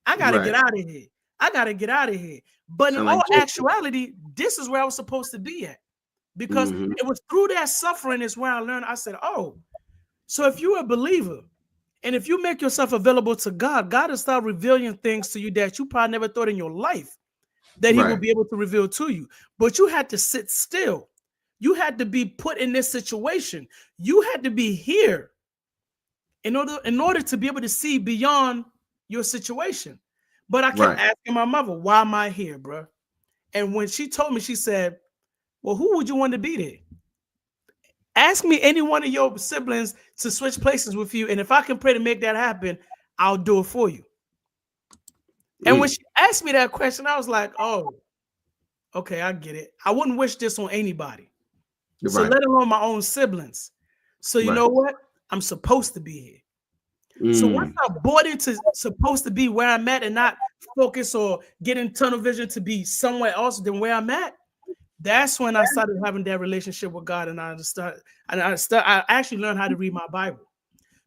I got to get out of here. I got to get out of here. But in all actuality, this is where I was supposed to be at, because it was through that suffering is where I learned. I said, oh, so if you're a believer and if you make yourself available to God, God will start revealing things to you that you probably never thought in your life that he will be able to reveal to you. But you had to sit still. You had to be put in this situation. You had to be here in order to be able to see beyond your situation. But I kept asking my mother, why am I here, bro? And when she told me, she said, well, who would you want to be there? Ask me any one of your siblings to switch places with you. And if I can pray to make that happen, I'll do it for you. And when she asked me that question, I was like, oh, okay, I get it. I wouldn't wish this on anybody. So let alone my own siblings. So you know what? I'm supposed to be here. So once I bought into supposed to be where I'm at and not focus or get in tunnel vision to be somewhere else than where I'm at, that's when I started having that relationship with God, and I actually learned how to read my Bible.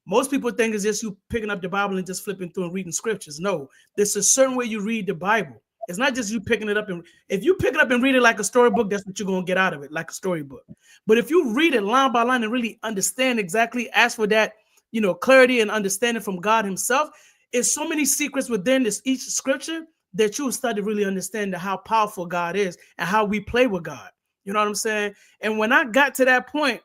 Most people think it's just you picking up the Bible and just flipping through and reading scriptures. No, there's a certain way you read the Bible. It's not just you picking it up, and if you pick it up and read it like a storybook, that's what you're going to get out of it, like a storybook. But if you read it line by line and really understand exactly, ask for that, clarity and understanding from God himself, there's so many secrets within each scripture that you will start to really understand how powerful God is and how we play with God. You know what I'm saying? And when I got to that point,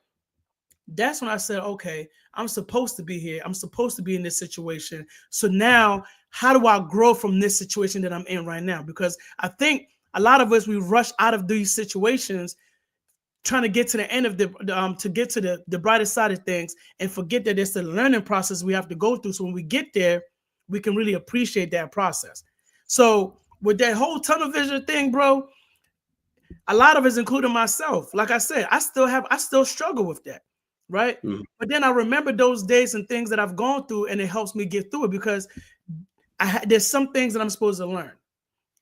that's when I said, okay, I'm supposed to be here. I'm supposed to be in this situation. So now, how do I grow from this situation that I'm in right now? Because I think a lot of us, we rush out of these situations trying to get to the end of to get to the brighter side of things and forget that it's a learning process we have to go through. So when we get there, we can really appreciate that process. So with that whole tunnel vision thing, bro, a lot of us, including myself, like I said, I still struggle with that. Right. But then I remember those days and things that I've gone through, and it helps me get through it, because there's some things that I'm supposed to learn.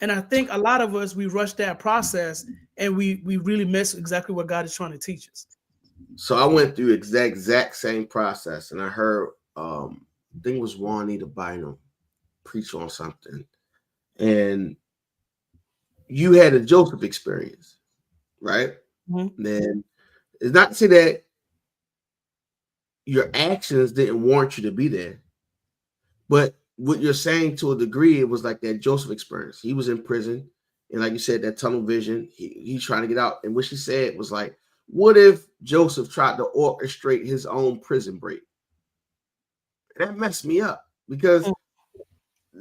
And I think a lot of us, we rush that process and we really miss exactly what God is trying to teach us. So I went through exact same process, and I heard, I think it was Juanita Bynum. preach on something, and you had a Joseph experience, right? Mm-hmm. Then it's not to say that your actions didn't warrant you to be there, but what you're saying to a degree, it was like that Joseph experience. He was in prison, and like you said, that tunnel vision, he's trying to get out. And what she said was like, what if Joseph tried to orchestrate his own prison break? That messed me up because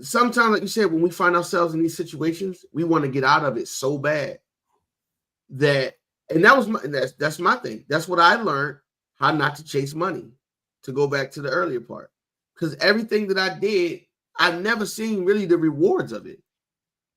sometimes, like you said, when we find ourselves in these situations, we want to get out of it so bad that, and that was that's my thing. That's what I learned, how not to chase money, to go back to the earlier part. Because everything that I did, I've never seen really the rewards of it.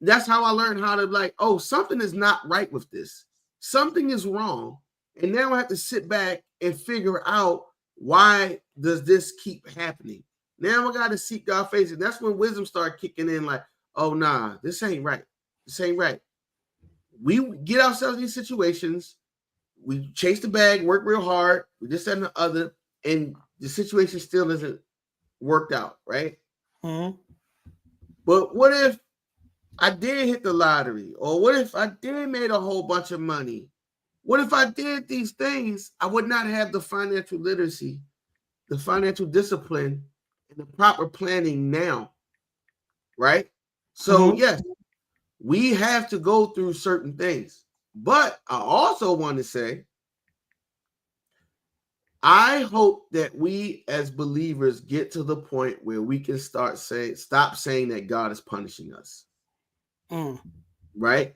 That's how I learned how to like, oh, something is not right with this. Something is wrong. And now I have to sit back and figure out, why does this keep happening? Now I got to seek God's face. And that's when wisdom started kicking in like, oh, nah, this ain't right. This ain't right. We get ourselves in these situations. We chase the bag, work real hard. We just said the other, and the situation still isn't worked out, right? Mm-hmm. But what if I did hit the lottery? Or what if I did made a whole bunch of money? What if I did these things? I would not have the financial literacy, the financial discipline, and the proper planning now, right? So, yes, we have to go through certain things. But I also want to say, I hope that we as believers get to the point where we can stop saying that God is punishing us. Right?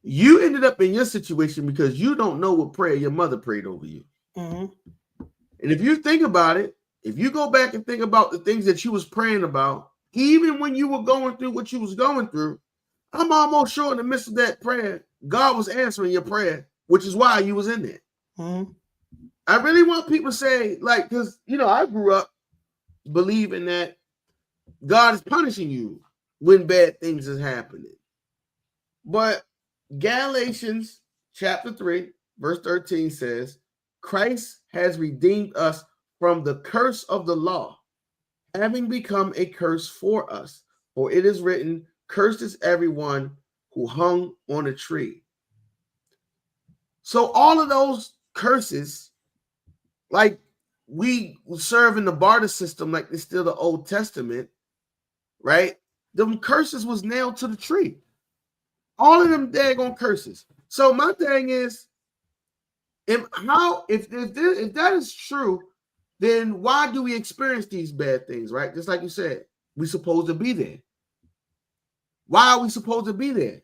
You ended up in your situation because you don't know what prayer your mother prayed over you. And if you think about it, if you go back and think about the things that you was praying about, even when you were going through what you was going through, I'm almost sure in the midst of that prayer, God was answering your prayer, which is why you was in there. I really want people to say, like, because, I grew up believing that God is punishing you when bad things is happening. But Galatians chapter 3, verse 13 says, Christ has redeemed us from the curse of the law, having become a curse for us. For it is written, cursed is everyone who hung on a tree. So all of those curses, like we serve in the barter system, like it's still the Old Testament, right? Them curses was nailed to the tree. All of them daggone curses. So my thing is, if that is true, then why do we experience these bad things, right? Just like you said, we're supposed to be there. Why are we supposed to be there?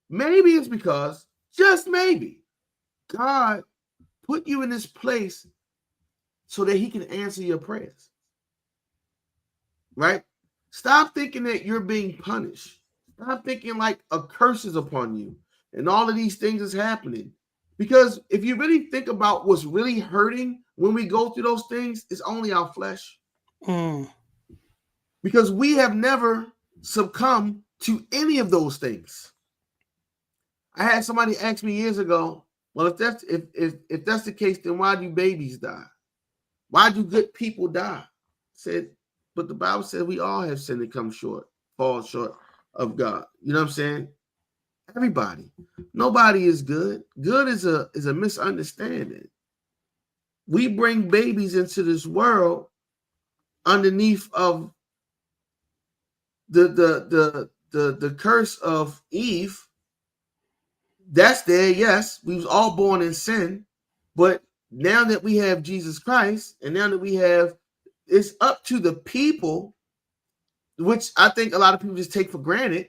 Maybe it's because, just maybe, God put you in this place so that he can answer your prayers. Right? Stop thinking that you're being punished. Stop thinking like a curse is upon you and all of these things is happening. Because if you really think about what's really hurting when we go through those things, it's only our flesh. Because we have never succumbed to any of those things. I had somebody ask me years ago, well, if that's the case, then why do babies die? Why do good people die? I said, but the Bible said we all have sinned and fall short of God. You know what I'm saying? Everybody. Nobody is good. Good is a misunderstanding. We bring babies into this world underneath of the curse of Eve. That's there, yes. We was all born in sin, but now that we have Jesus Christ, and now that we have, it's up to the people, which I think a lot of people just take for granted,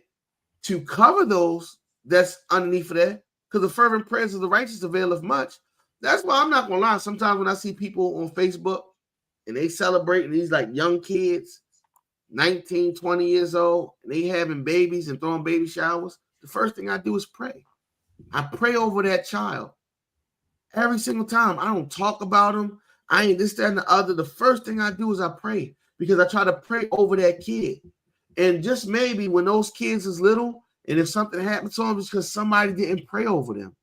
to cover those that's underneath of that, because the fervent prayers of the righteous availeth much. That's why I'm not gonna lie. Sometimes when I see people on Facebook and they celebrating these like young kids, 19, 20 years old, and they having babies and throwing baby showers, the first thing I do is pray. I pray over that child every single time. I don't talk about them. I ain't this, that, and the other. The first thing I do is I pray, because I try to pray over that kid. And just maybe when those kids is little, and if something happens to them, it's because somebody didn't pray over them.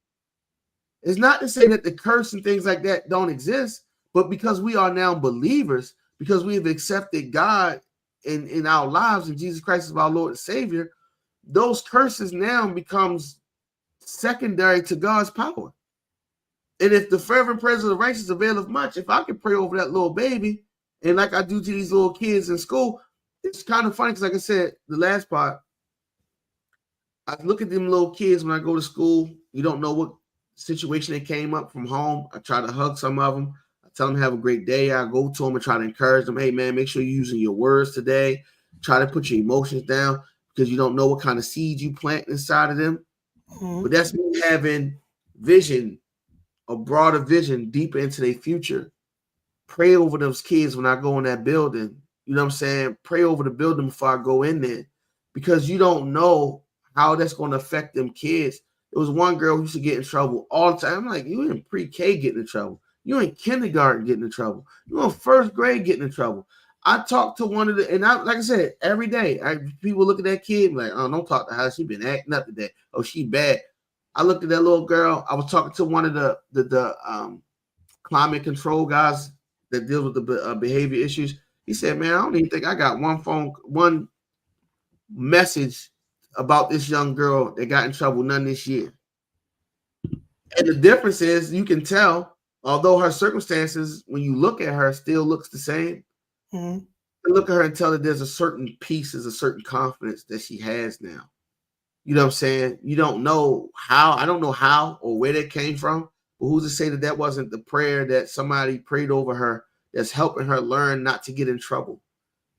It's not to say that the curse and things like that don't exist, but because we are now believers, because we have accepted God in our lives, and Jesus Christ is our Lord and Savior, those curses now becomes secondary to God's power. And if the fervent prayers of the righteous availeth much, if I can pray over that little baby, and like I do to these little kids in school, it's kind of funny because, like I said, the last part, I look at them little kids when I go to school. You don't know what situation they came up from home. I try to hug some of them. I tell them have a great day. I go to them and try to encourage them. Hey, man, make sure you're using your words today. Try to put your emotions down because you don't know what kind of seeds you plant inside of them. Mm-hmm. But that's me having vision, a broader vision deeper into their future. Pray over those kids when I go in that building. You know what I'm saying? Pray over the building before I go in there because you don't know how that's going to affect them kids. There was one girl who used to get in trouble all the time. I'm like, you in pre-K getting in trouble. You in kindergarten getting in trouble. You in first grade getting in trouble. I talked to one of the, and I, like I said, every day, people look at that kid like, oh, don't talk to her. She been acting up today. Oh, she bad. I looked at that little girl. I was talking to one of the climate control guys that deal with the behavior issues. He said, man, I don't even think I got one message about this young girl that got in trouble none this year. And the difference is you can tell, although her circumstances, when you look at her, still looks the same. Mm-hmm. You look at her and tell that there's a certain peace, there's a certain confidence that she has now. You know what I'm saying? You don't know how, I don't know how or where that came from, but who's to say that that wasn't the prayer that somebody prayed over her that's helping her learn not to get in trouble.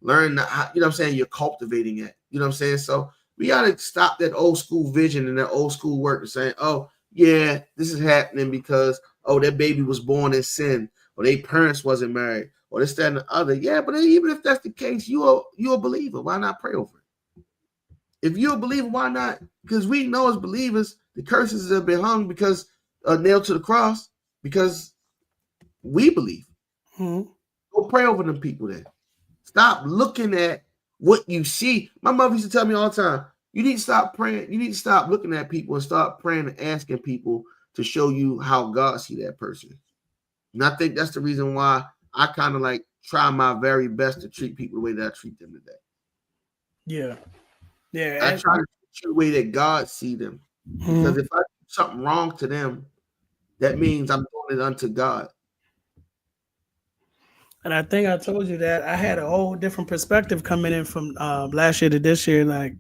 Learn, not, you know what I'm saying? You're cultivating it. You know what I'm saying? So we got to stop that old school vision and that old school work and saying, oh, yeah, this is happening because, oh, that baby was born in sin or their parents wasn't married or this, that, and the other. Yeah, but even if that's the case, you're a believer. Why not pray over it? If you're a believer, why not? Because we know as believers, the curses have been hung because nailed to the cross because we believe. Mm-hmm. Go pray over them people then. Stop looking at what you see. My mother used to tell me all the time, you need to stop praying. You need to stop looking at people and start praying and asking people to show you how God see that person. And I think that's the reason why I kind of like try my very best to treat people the way that I treat them today. Yeah. Yeah. I try to treat you the way that God see them. Mm-hmm. Because if I do something wrong to them, that means I'm doing it unto God. And I think I told you that I had a whole different perspective coming in from last year to this year. Like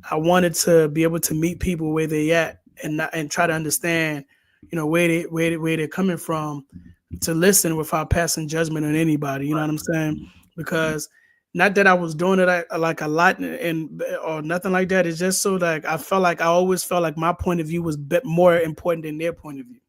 I wanted to be able to meet people where they at and try to understand, you know, where they're coming from, to listen without passing judgment on anybody. You know what I'm saying? Because not that I was doing it like a lot and or nothing like that. It's just so like I always felt like my point of view was more important than their point of view.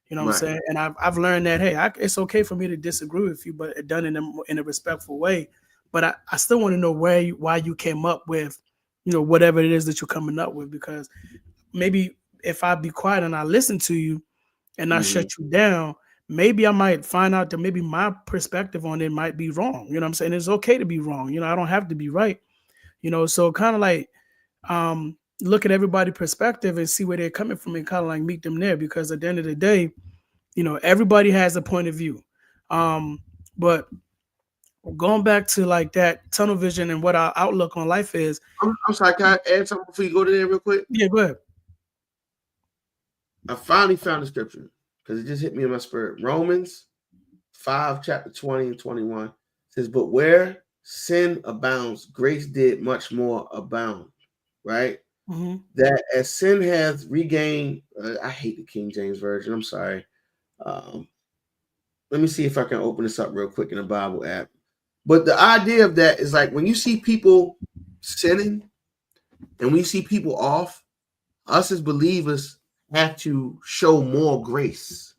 You know what I'm saying? And I've learned that, hey, it's okay for me to disagree with you, but done in a respectful way. But I still want to know why you came up with, you know, whatever it is that you're coming up with, because maybe if I be quiet and I listen to you and I shut you down, maybe I might find out that maybe my perspective on it might be wrong. You know what I'm saying? It's okay to be wrong. You know, I don't have to be right. You know, so kind of like look at everybody's perspective and see where they're coming from and kind of like meet them there, because at the end of the day, you know, everybody has a point of view. But going back to like that tunnel vision and what our outlook on life is. I'm sorry, can I add something before you go to there real quick? Yeah, go ahead. I finally found the scripture because it just hit me in my spirit. Romans 5, chapter 20 and 21 says, but where sin abounds, grace did much more abound. Right? Mm-hmm. That as sin has regained, I hate the King James Version. I'm sorry. Let me see if I can open this up real quick in the Bible app. But the idea of that is like when you see people sinning and we see people off, us as believers have to show more grace.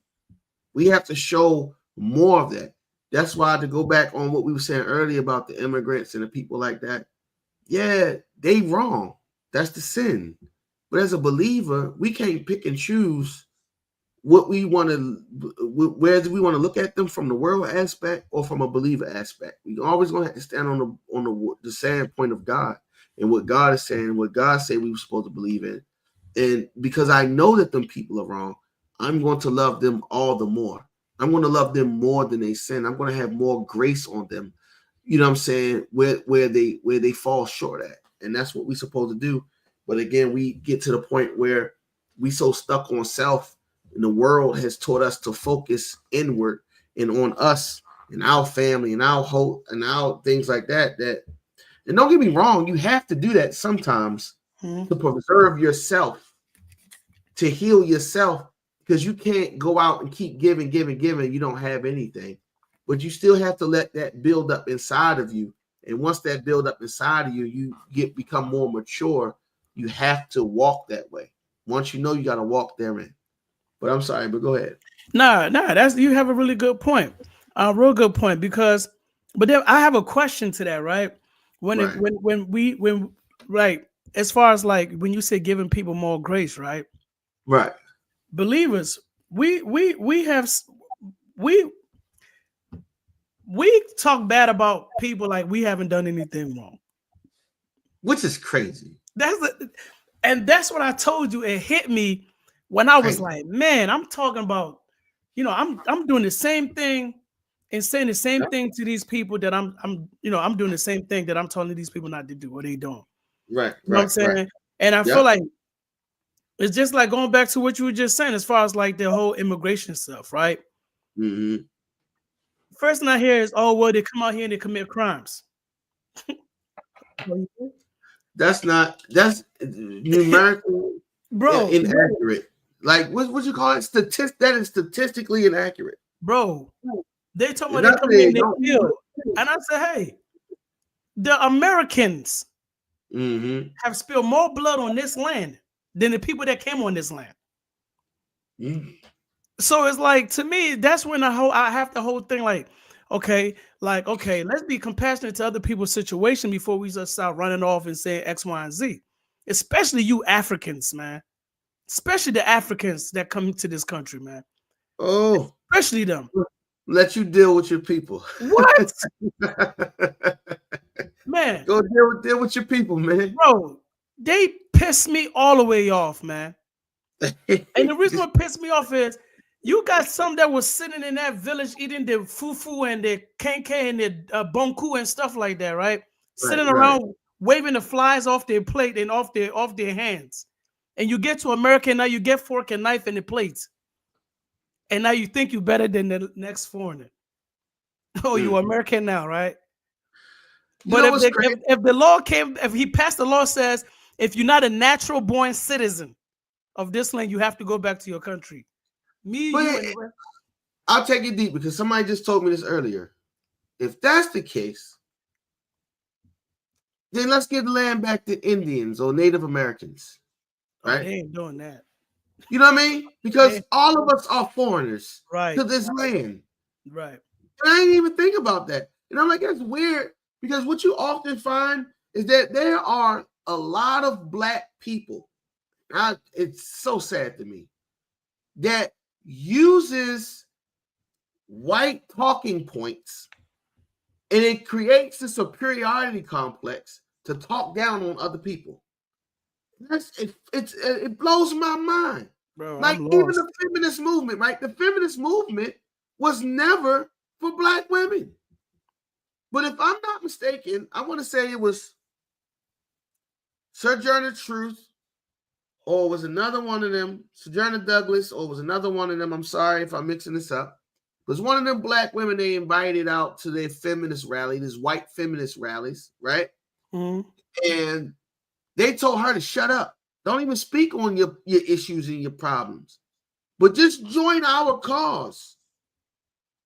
We have to show more of that. That's why, to go back on what we were saying earlier about the immigrants and the people like that, yeah, they wrong. That's the sin. But as a believer, we can't pick and choose what we want to, where do we want to look at them, from the world aspect or from a believer aspect. We always going to have to stand on the standpoint of God and what God is saying, what God said we were supposed to believe in. And because I know that them people are wrong, I'm going to love them all the more. I'm going to love them more than they sin. I'm going to have more grace on them. you know what I'm saying, where they fall short at. And that's what we're supposed to do. But again, we get to the point where we so stuck on self, and the world has taught us to focus inward and on us and our family and our hope and our things like that. And don't get me wrong, you have to do that sometimes to preserve yourself, to heal yourself, because you can't go out and keep giving. You don't have anything, but you still have to let that build up inside of you. And once that build up inside of you, you become more mature. You have to walk that way. Once you know, you got to walk therein. But I'm sorry, but go ahead. Nah, that's, you have a really good point. Real good point, because, but then I have a question to that, right? When right, as far as like when you say giving people more grace, right? Right. Believers, we talk bad about people like we haven't done anything wrong, which is crazy. That's what I told you. It hit me when I was like, man, I'm talking about, I'm doing the same thing and saying the same thing to these people that I'm doing the same thing that I'm telling these people not to do. What they doing? Right. You know what I'm saying? Right. And I feel like it's just like going back to what you were just saying, as far as like the whole immigration stuff, right? Mm-hmm. First thing I hear is, oh, well, they come out here and they commit crimes. That's numerically bro inaccurate. Like what you call it? That is statistically inaccurate. Bro, they told me they come in and they kill. And I said, hey, the Americans have spilled more blood on this land than the people that came on this land. So it's like, to me, that's when I have the whole thing like, okay, let's be compassionate to other people's situation before we just start running off and saying X, Y, and Z. Especially you Africans, man. Especially the Africans that come to this country, man. Oh, especially them. Let you deal with your people. What? Man. Go deal with your people, man. Bro, they piss me all the way off, man. And the reason what pissed me off is you got some that was sitting in that village eating the fufu and the kenke and the bonku and stuff like that, right? Sitting around waving the flies off their plate and off their hands. And you get to America and now you get fork and knife and the plates. And now you think you're better than the next foreigner. Oh, you're American now, right? But if the law if he passed the law says, if you're not a natural born citizen of this land, you have to go back to your country. I'll take it deep because somebody just told me this earlier. If that's the case, then let's give the land back to Indians or Native Americans. Right? They ain't doing that. You know what I mean? Because all of us are foreigners to this land. Right. And I didn't even think about that. And I'm like, that's weird, because what you often find is that there are a lot of Black people. It's so sad to me that uses white talking points, and it creates a superiority complex to talk down on other people. It blows my mind. Bro, like even the feminist movement, right? The feminist movement was never for Black women. But if I'm not mistaken, I want to say it was Sojourner Truth, or was another one of them, Sojourner Douglas, or was another one of them. I'm sorry if I'm mixing this up. It was one of them Black women they invited out to their feminist rally, these white feminist rallies, right? Mm-hmm. And they told her to shut up. Don't even speak on your issues and your problems, but just join our cause.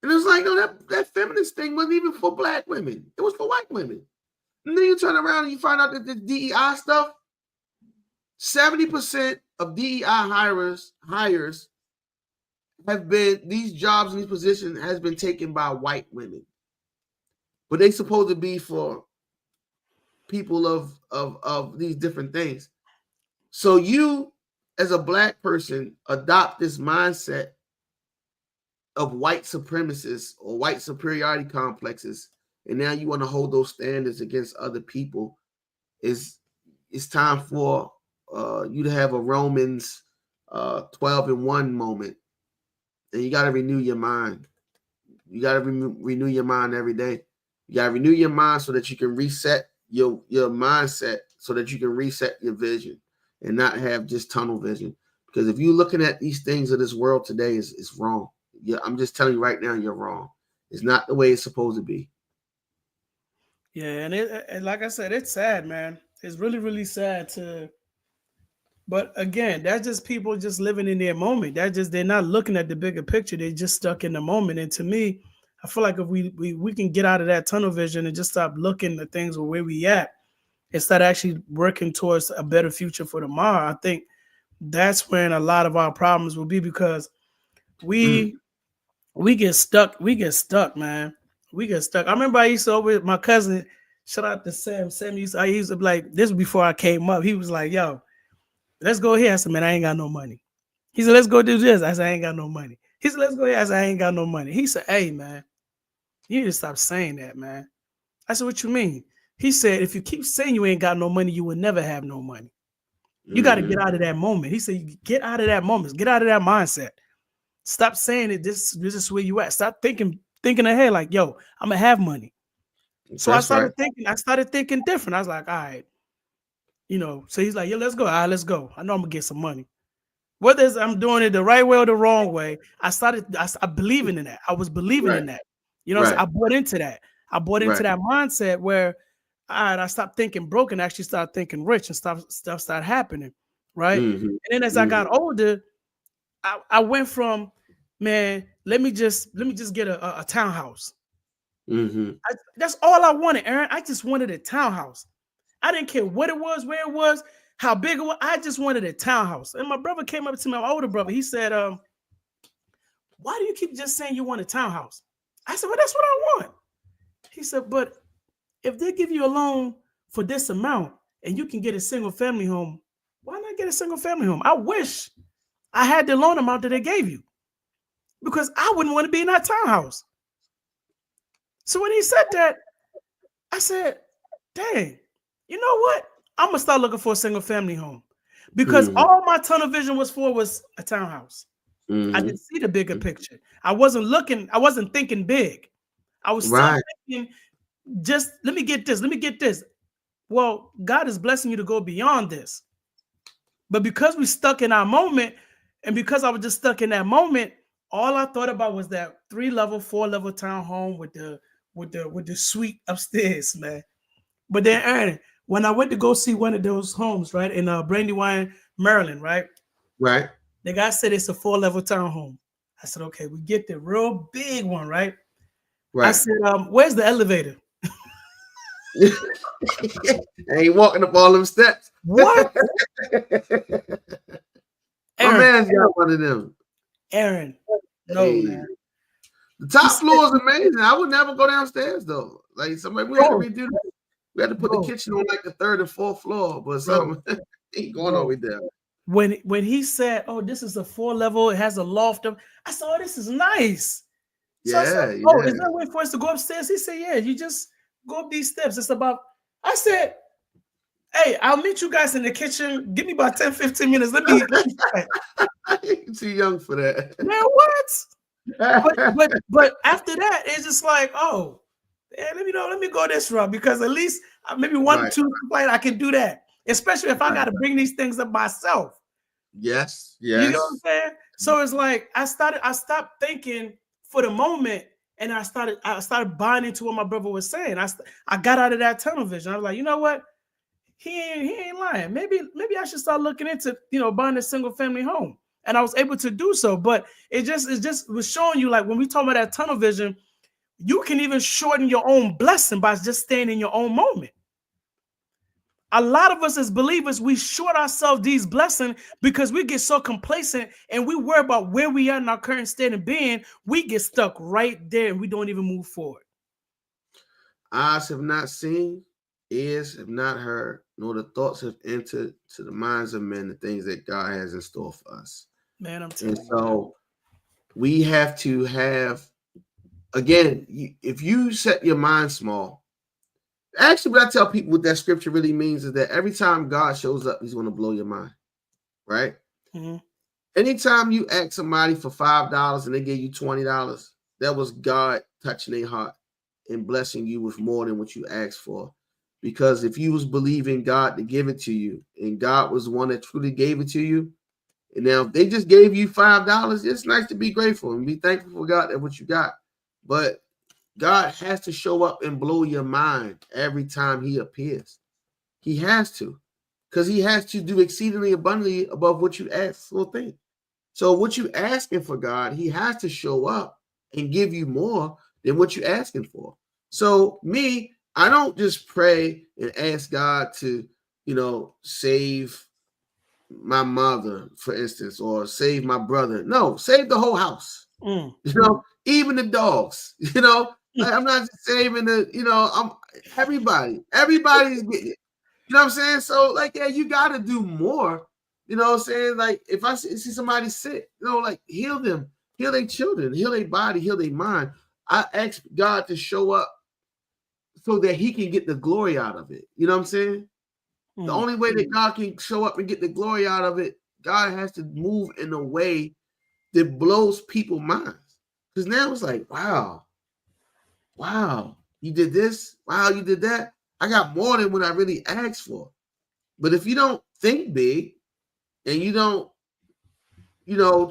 And it was like, no, that feminist thing wasn't even for Black women. It was for white women. And then you turn around and you find out that the DEI stuff, 70% of DEI hires have been, these jobs and these positions has been taken by white women. But they supposed to be for people of these different things. So you, as a Black person, adopt this mindset of white supremacists or white superiority complexes, and now you want to hold those standards against other people. It's time for you to have a Romans 12:1 moment, and you got to renew your mind. You got to renew your mind every day. You gotta renew your mind so that you can reset your mindset, so that you can reset your vision and not have just tunnel vision. Because if you're looking at these things of this world today, is wrong. Yeah, I'm just telling you right now, you're wrong. It's not the way it's supposed to be. Yeah, and like I said, it's sad, man. It's really, really sad to. But again, that's just people just living in their moment. That's just they're not looking at the bigger picture. They're just stuck in the moment. And to me, I feel like if we can get out of that tunnel vision and just stop looking at things where we at and start actually working towards a better future for tomorrow, I think that's when a lot of our problems will be, because we get stuck. We get stuck, man. We get stuck. I remember I used to with my cousin. Shout out to Sam. I used to be like, this was before I came up. He was like, yo, let's go here. I said, man, I ain't got no money. He said, let's go do this. I said, I ain't got no money. He said, let's go here. I said, I ain't got no money. He said, hey, man, you need to stop saying that, man. I said, what you mean? He said, if you keep saying you ain't got no money, you will never have no money. You got to get out of that moment. He said, get out of that moment. Get out of that mindset. Stop saying it. This is where you at. Stop thinking ahead like, yo, I'm going to have money. So I started thinking different. I was like, all right. So he's like, yeah, let's go. All right, let's go. I know I'm going to get some money. Whether I'm doing it the right way or the wrong way, I believing in that. I was believing in that. So I bought into that. I bought into that mindset where, all right, I stopped thinking broke and actually started thinking rich, and stuff started happening, right? And then as I got older, I went from, man, let me just get a townhouse. That's all I wanted, Aaron. I just wanted a townhouse. I didn't care what it was, where it was, how big it was. I just wanted a townhouse. And my brother came up to me, my older brother. He said, why do you keep just saying you want a townhouse? I said, well, that's what I want. He said, but if they give you a loan for this amount and you can get a single family home, why not get a single family home? I wish I had the loan amount that they gave you, because I wouldn't want to be in that townhouse. So when he said that, I said, dang, you know what? I'm going to start looking for a single family home, because all my tunnel vision was a townhouse. I didn't see the bigger picture. I wasn't thinking big. I was still thinking, just let me get this. Well, God is blessing you to go beyond this. But because we stuck in our moment, and because I was just stuck in that moment, all I thought about was that 3-level, 4-level townhome with the suite upstairs, man. But then, Aaron, when I went to go see one of those homes, right, in Brandywine, Maryland, right? Right. The guy said it's a 4-level townhome. I said, okay, we get the real big one, right? I said, where's the elevator? And he walking up all them steps. What? My man's got one of them. Aaron, no, man. The top floor is amazing. I would never go downstairs though. Like somebody, we had to redo that. We had to put the kitchen on like the 3rd and 4th floor, but something ain't going over there. When he said, "Oh, this is a 4-level, it has a loft," I said, "Oh, this is nice." So I said, "Oh, is there a way for us to go upstairs?" He said, "Yeah, you just go up these steps. It's about." I said, "Hey, I'll meet you guys in the kitchen. Give me about 10-15 minutes. Let me You're too young for that. Man, what? But after that, it's just like, oh, let me go this route, because at least maybe 1 or 2 complaints I can do that. Especially if I got to bring these things up myself. Yes. You know what I'm saying? So it's like I stopped thinking for the moment, and I started buying into what my brother was saying. I got out of that tunnel vision. I was like, you know what? He ain't lying. Maybe I should start looking into buying a single family home. And I was able to do so. But it just was showing you, like, when we talk about that tunnel vision, you can even shorten your own blessing by just staying in your own moment. A lot of us as believers, we short ourselves these blessings because we get so complacent and we worry about where we are in our current state of being. We get stuck right there and we don't even move forward. Eyes have not seen, ears have not heard, nor the thoughts have entered to the minds of men the things that God has in store for us. Man, I'm telling you. And so we have to have, again, if you set your mind small, actually, what I tell people what that scripture really means is that every time God shows up, he's going to blow your mind, right? Anytime you ask somebody for $5 and they give you $20, that was God touching their heart. and blessing you with more than what you asked for. Because if you was believing God to give it to you, and God was the one that truly gave it to you, and now if they just gave you $5, it's nice to be grateful and be thankful for God and what you got. But God has to show up and blow your mind every time he appears. He has to, because he has to do exceedingly abundantly above what you ask or think. So what you asking for God, he has to show up and give you more than what you're asking for. So me, I don't just pray and ask God to, save my mother, for instance, or save my brother. No, save the whole house. Even the dogs. I'm not just saving I'm everybody. Everybody's getting it. You know what I'm saying? So, like, yeah, you got to do more. You know what I'm saying? Like, if I see somebody sick, like, heal them, heal their children, heal their body, heal their mind. I ask God to show up so that he can get the glory out of it. You know what I'm saying? The only way that God can show up and get the glory out of it, God has to move in a way that blows people's minds. Because now it's like, wow, you did this. Wow, you did that. I got more than what I really asked for. But if you don't think big and you don't,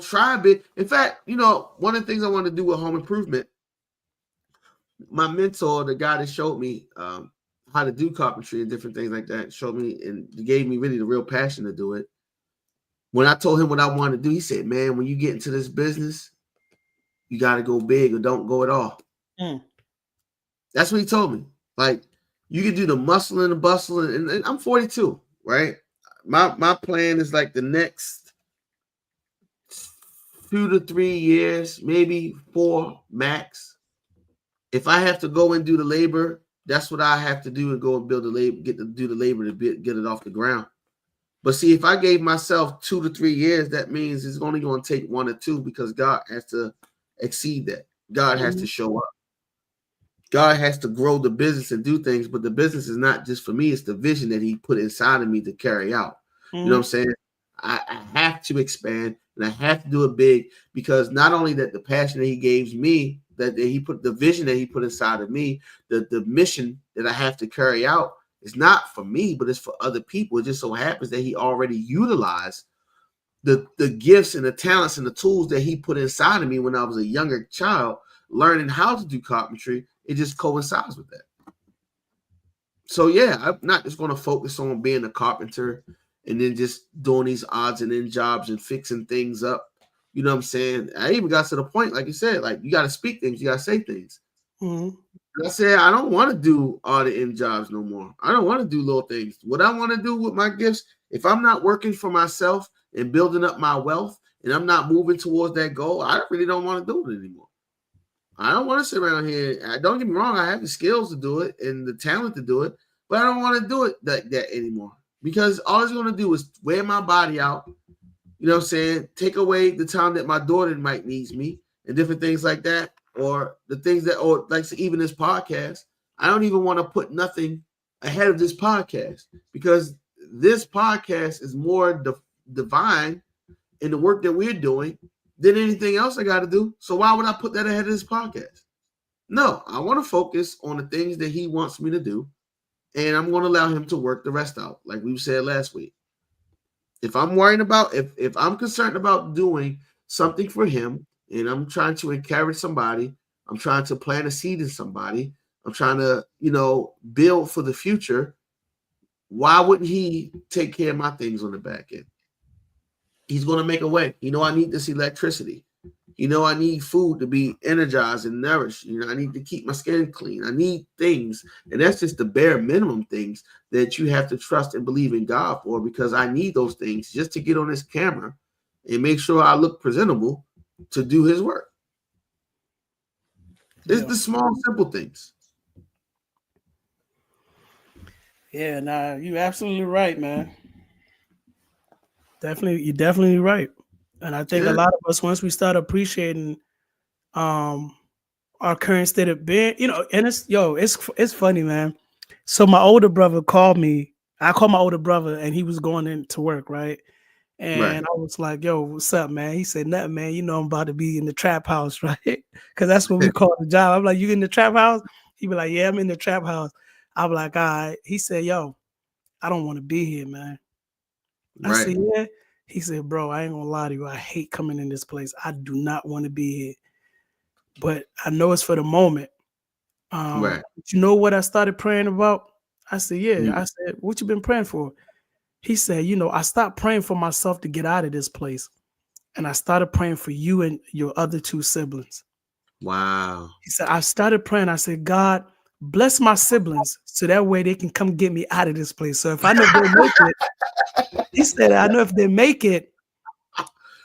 try big. In fact, one of the things I want to do with home improvement, my mentor, the guy that showed me how to do carpentry and different things like that, showed me and gave me really the real passion to do it. When I told him what I wanted to do, he said, man, when you get into this business, you got to go big or don't go at all. That's what he told me. Like, you can do the muscle and the bustle, and I'm 42, right? My plan is like the next 2 to 3 years, maybe 4 max. If I have to go and do the labor, that's what I have to do and go and build the labor, get to do the labor to get it off the ground. But see, if I gave myself 2 to 3 years, that means it's only going to take 1 or 2 because God has to exceed that. God has to show up. God has to grow the business and do things, but the business is not just for me. It's the vision that he put inside of me to carry out. You know what I'm saying? I have to expand and I have to do it big because not only that the passion that he gave me, that he put the vision that he put inside of me, the mission that I have to carry out is not for me, but it's for other people. It just so happens that he already utilized the gifts and the talents and the tools that he put inside of me when I was a younger child, learning how to do carpentry. It just coincides with that. So yeah, I'm not just going to focus on being a carpenter and then just doing these odds and end jobs and fixing things up. You know what I'm saying? I even got to the point, like you said, like you got to speak things, you got to say things. I said, I don't want to do all the end jobs no more. I don't want to do little things. What I want to do with my gifts, if I'm not working for myself and building up my wealth and I'm not moving towards that goal, I really don't want to do it anymore. I don't want to sit around here. Don't get me wrong. I have the skills to do it and the talent to do it, but I don't want to do it like that anymore because all it's going to do is wear my body out. You know what I'm saying? Take away the time that my daughter might needs me and different things like that, or the things that, or like even this podcast. I don't even want to put nothing ahead of this podcast because this podcast is more divine in the work that we're doing than anything else I got to do. So why would I put that ahead of this podcast? No, I want to focus on the things that he wants me to do, and I'm going to allow him to work the rest out, like we said last week. If I'm worrying about, if I'm concerned about doing something for him, and I'm trying to encourage somebody, I'm trying to plant a seed in somebody, I'm trying to, build for the future, why wouldn't he take care of my things on the back end? He's going to make a way. I need this electricity. I need food to be energized and nourished. I need to keep my skin clean. I need things. And that's just the bare minimum things that you have to trust and believe in God for, because I need those things just to get on this camera and make sure I look presentable to do his work. It's the small, simple things. Yeah, nah, you're absolutely right, man. You're definitely right. And I think a lot of us, once we start appreciating our current state of being, and it's funny, man. So my older brother called me. I called my older brother and he was going into work, right? And I was like, yo, what's up, man? He said, nothing, man. I'm about to be in the trap house, right? Because that's what we call the job. I'm like, you in the trap house? He be like, yeah, I'm in the trap house. I be like, all right. He said, yo, I don't want to be here, man. I Right. said, yeah. He said, bro, I ain't gonna lie to you. I hate coming in this place. I do not want to be here. But I know it's for the moment. Right. You know what I started praying about? I said, yeah. Mm. I said, what you been praying for? He said, you know, I stopped praying for myself to get out of this place. And I started praying for you and your other 2 siblings. Wow. He said, I started praying. I said, God, bless my siblings so that way they can come get me out of this place. So if I know they make it, he said, I know if they make it,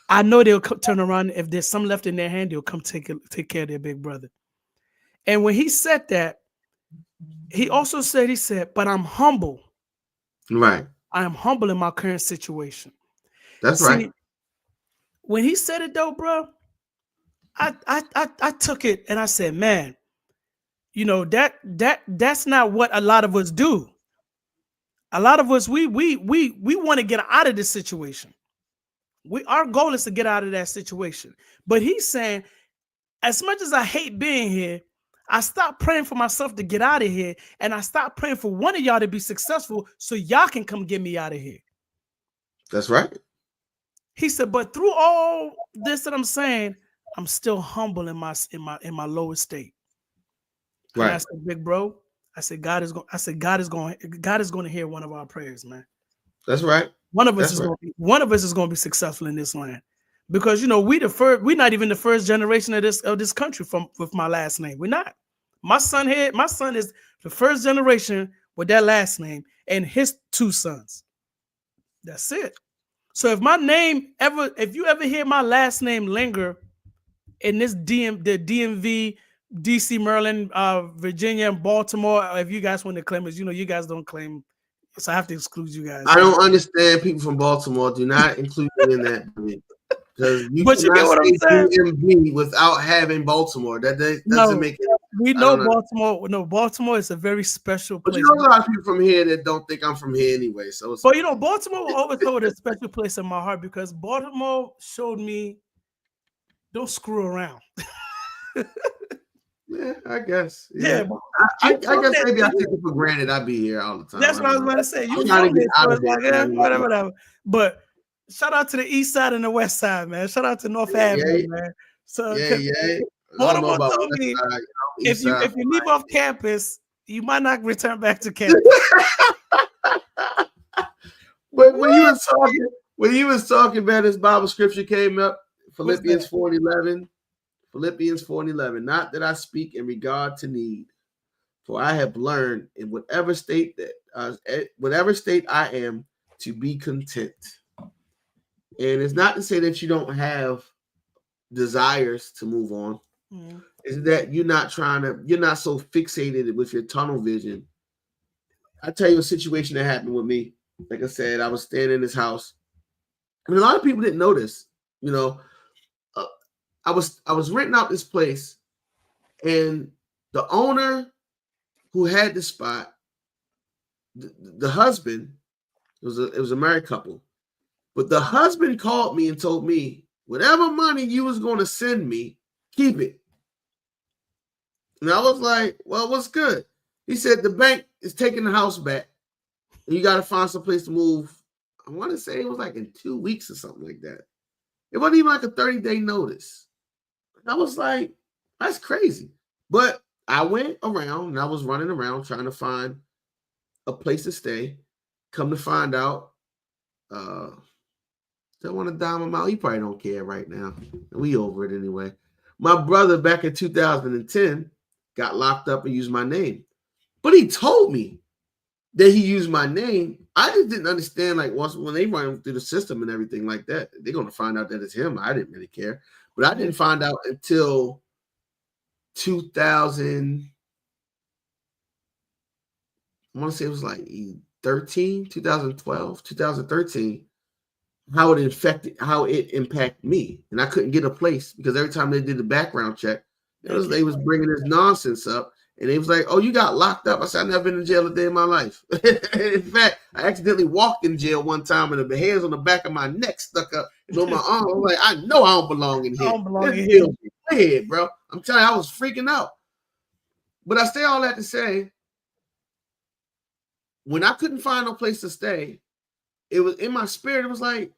I know they'll turn around. If there's some left in their hand, they'll come take care of their big brother. And when he said that, he also said, he said, but I'm humble. Right. I am humble in my current situation. That's right. When he said it though, bro, I took it and I said, man, you know, that's not what a lot of us do. A lot of us, we want to get out of this situation. Our goal is to get out of that situation. But he's saying, as much as I hate being here, I stopped praying for myself to get out of here, and I stopped praying for one of y'all to be successful so y'all can come get me out of here. That's right. He said, but through all this that I'm saying, I'm still humble in my lower state. Right. And I said, big bro, I said, God is going to hear one of our prayers, man. That's right. One of us is going to be successful in this land. Because, you know, we're not even the first generation of this country with my last name. We're not. My son is the first generation with that last name and his 2 sons. That's it. So if you ever hear my last name linger in the DMV, DC, Maryland, Virginia, and Baltimore, if you guys want to claim it, you know, you guys don't claim, so I have to exclude you guys. I don't understand people from Baltimore. Do not include me in that. Because you get what I'm saying? DMV without having Baltimore. That doesn't make it. We know Baltimore. No, Baltimore is a very special place. But you know a lot of people from here that don't think I'm from here anyway. So, but you know, Baltimore will always hold a special place in my heart because Baltimore showed me don't screw around. Yeah, I guess. Yeah, I guess maybe I take it for granted. I'd be here all the time. That's what I was about to say. You trying to get out of there, whatever. But shout out to the east side and the west side, man. Shout out to North Avenue, man. So Baltimore told me if you leave off campus, you might not return back to campus. But when you was talking about this Bible scripture came up, Philippians 4:11. Philippians 4:11. Not that I speak in regard to need, for I have learned in whatever state I am to be content. And it's not to say that you don't have desires to move on. Mm. It's that you're not so fixated with your tunnel vision. I'll tell you a situation that happened with me. Like I said, I was staying in this house. I mean, a lot of people didn't know this, you know. I was renting out this place, and the owner who had the spot, the husband, it was a married couple, but the husband called me and told me, whatever money you was going to send me, keep it. And I was like, well, what's good? He said the bank is taking the house back, and you got to find some place to move. I want to say it was like in 2 weeks or something like that. It wasn't even like a 30-day notice. I was like, that's crazy. But I went around and I was running around trying to find a place to stay. Come to find out, don't want to dime him out. He probably don't care right now. We over it anyway. My brother back in 2010 got locked up and used my name. But he told me that he used my name. I just didn't understand, like, when they run through the system and everything like that, they're going to find out that it's him. I didn't really care. But I didn't find out until 2000. I want to say it was like 2012, 2013, how it impacted me. And I couldn't get a place because every time they did the background check, they was bringing this nonsense up. And they was like, oh, you got locked up. I said, I've never been in jail a day in my life. In fact, I accidentally walked in jail one time and the hairs on the back of my neck stuck up and on my arm. I'm like, I know I don't belong in here. I don't belong in here. Go ahead, bro. I'm telling you, I was freaking out. But I say all that to say, when I couldn't find no place to stay, it was in my spirit, it was like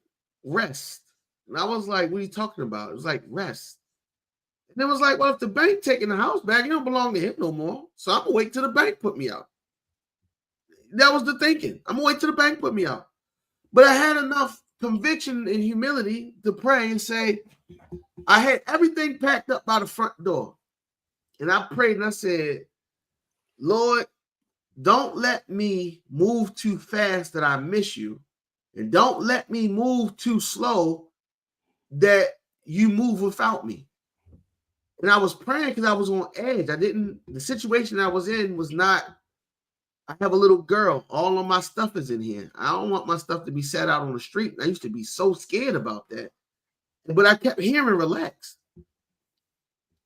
rest. And I was like, what are you talking about? It was like rest. And it was like, well, if the bank taking the house back, it don't belong to him no more. So I'm gonna wait till the bank put me out. That was the thinking. I'm gonna wait till the bank put me out. But I had enough conviction and humility to pray and say, I had everything packed up by the front door. And I prayed and I said, Lord, don't let me move too fast that I miss you. And don't let me move too slow that you move without me. And I was praying because I was on edge. The situation I was in was not, I have a little girl. All of my stuff is in here. I don't want my stuff to be set out on the street. I used to be so scared about that. But I kept hearing relax.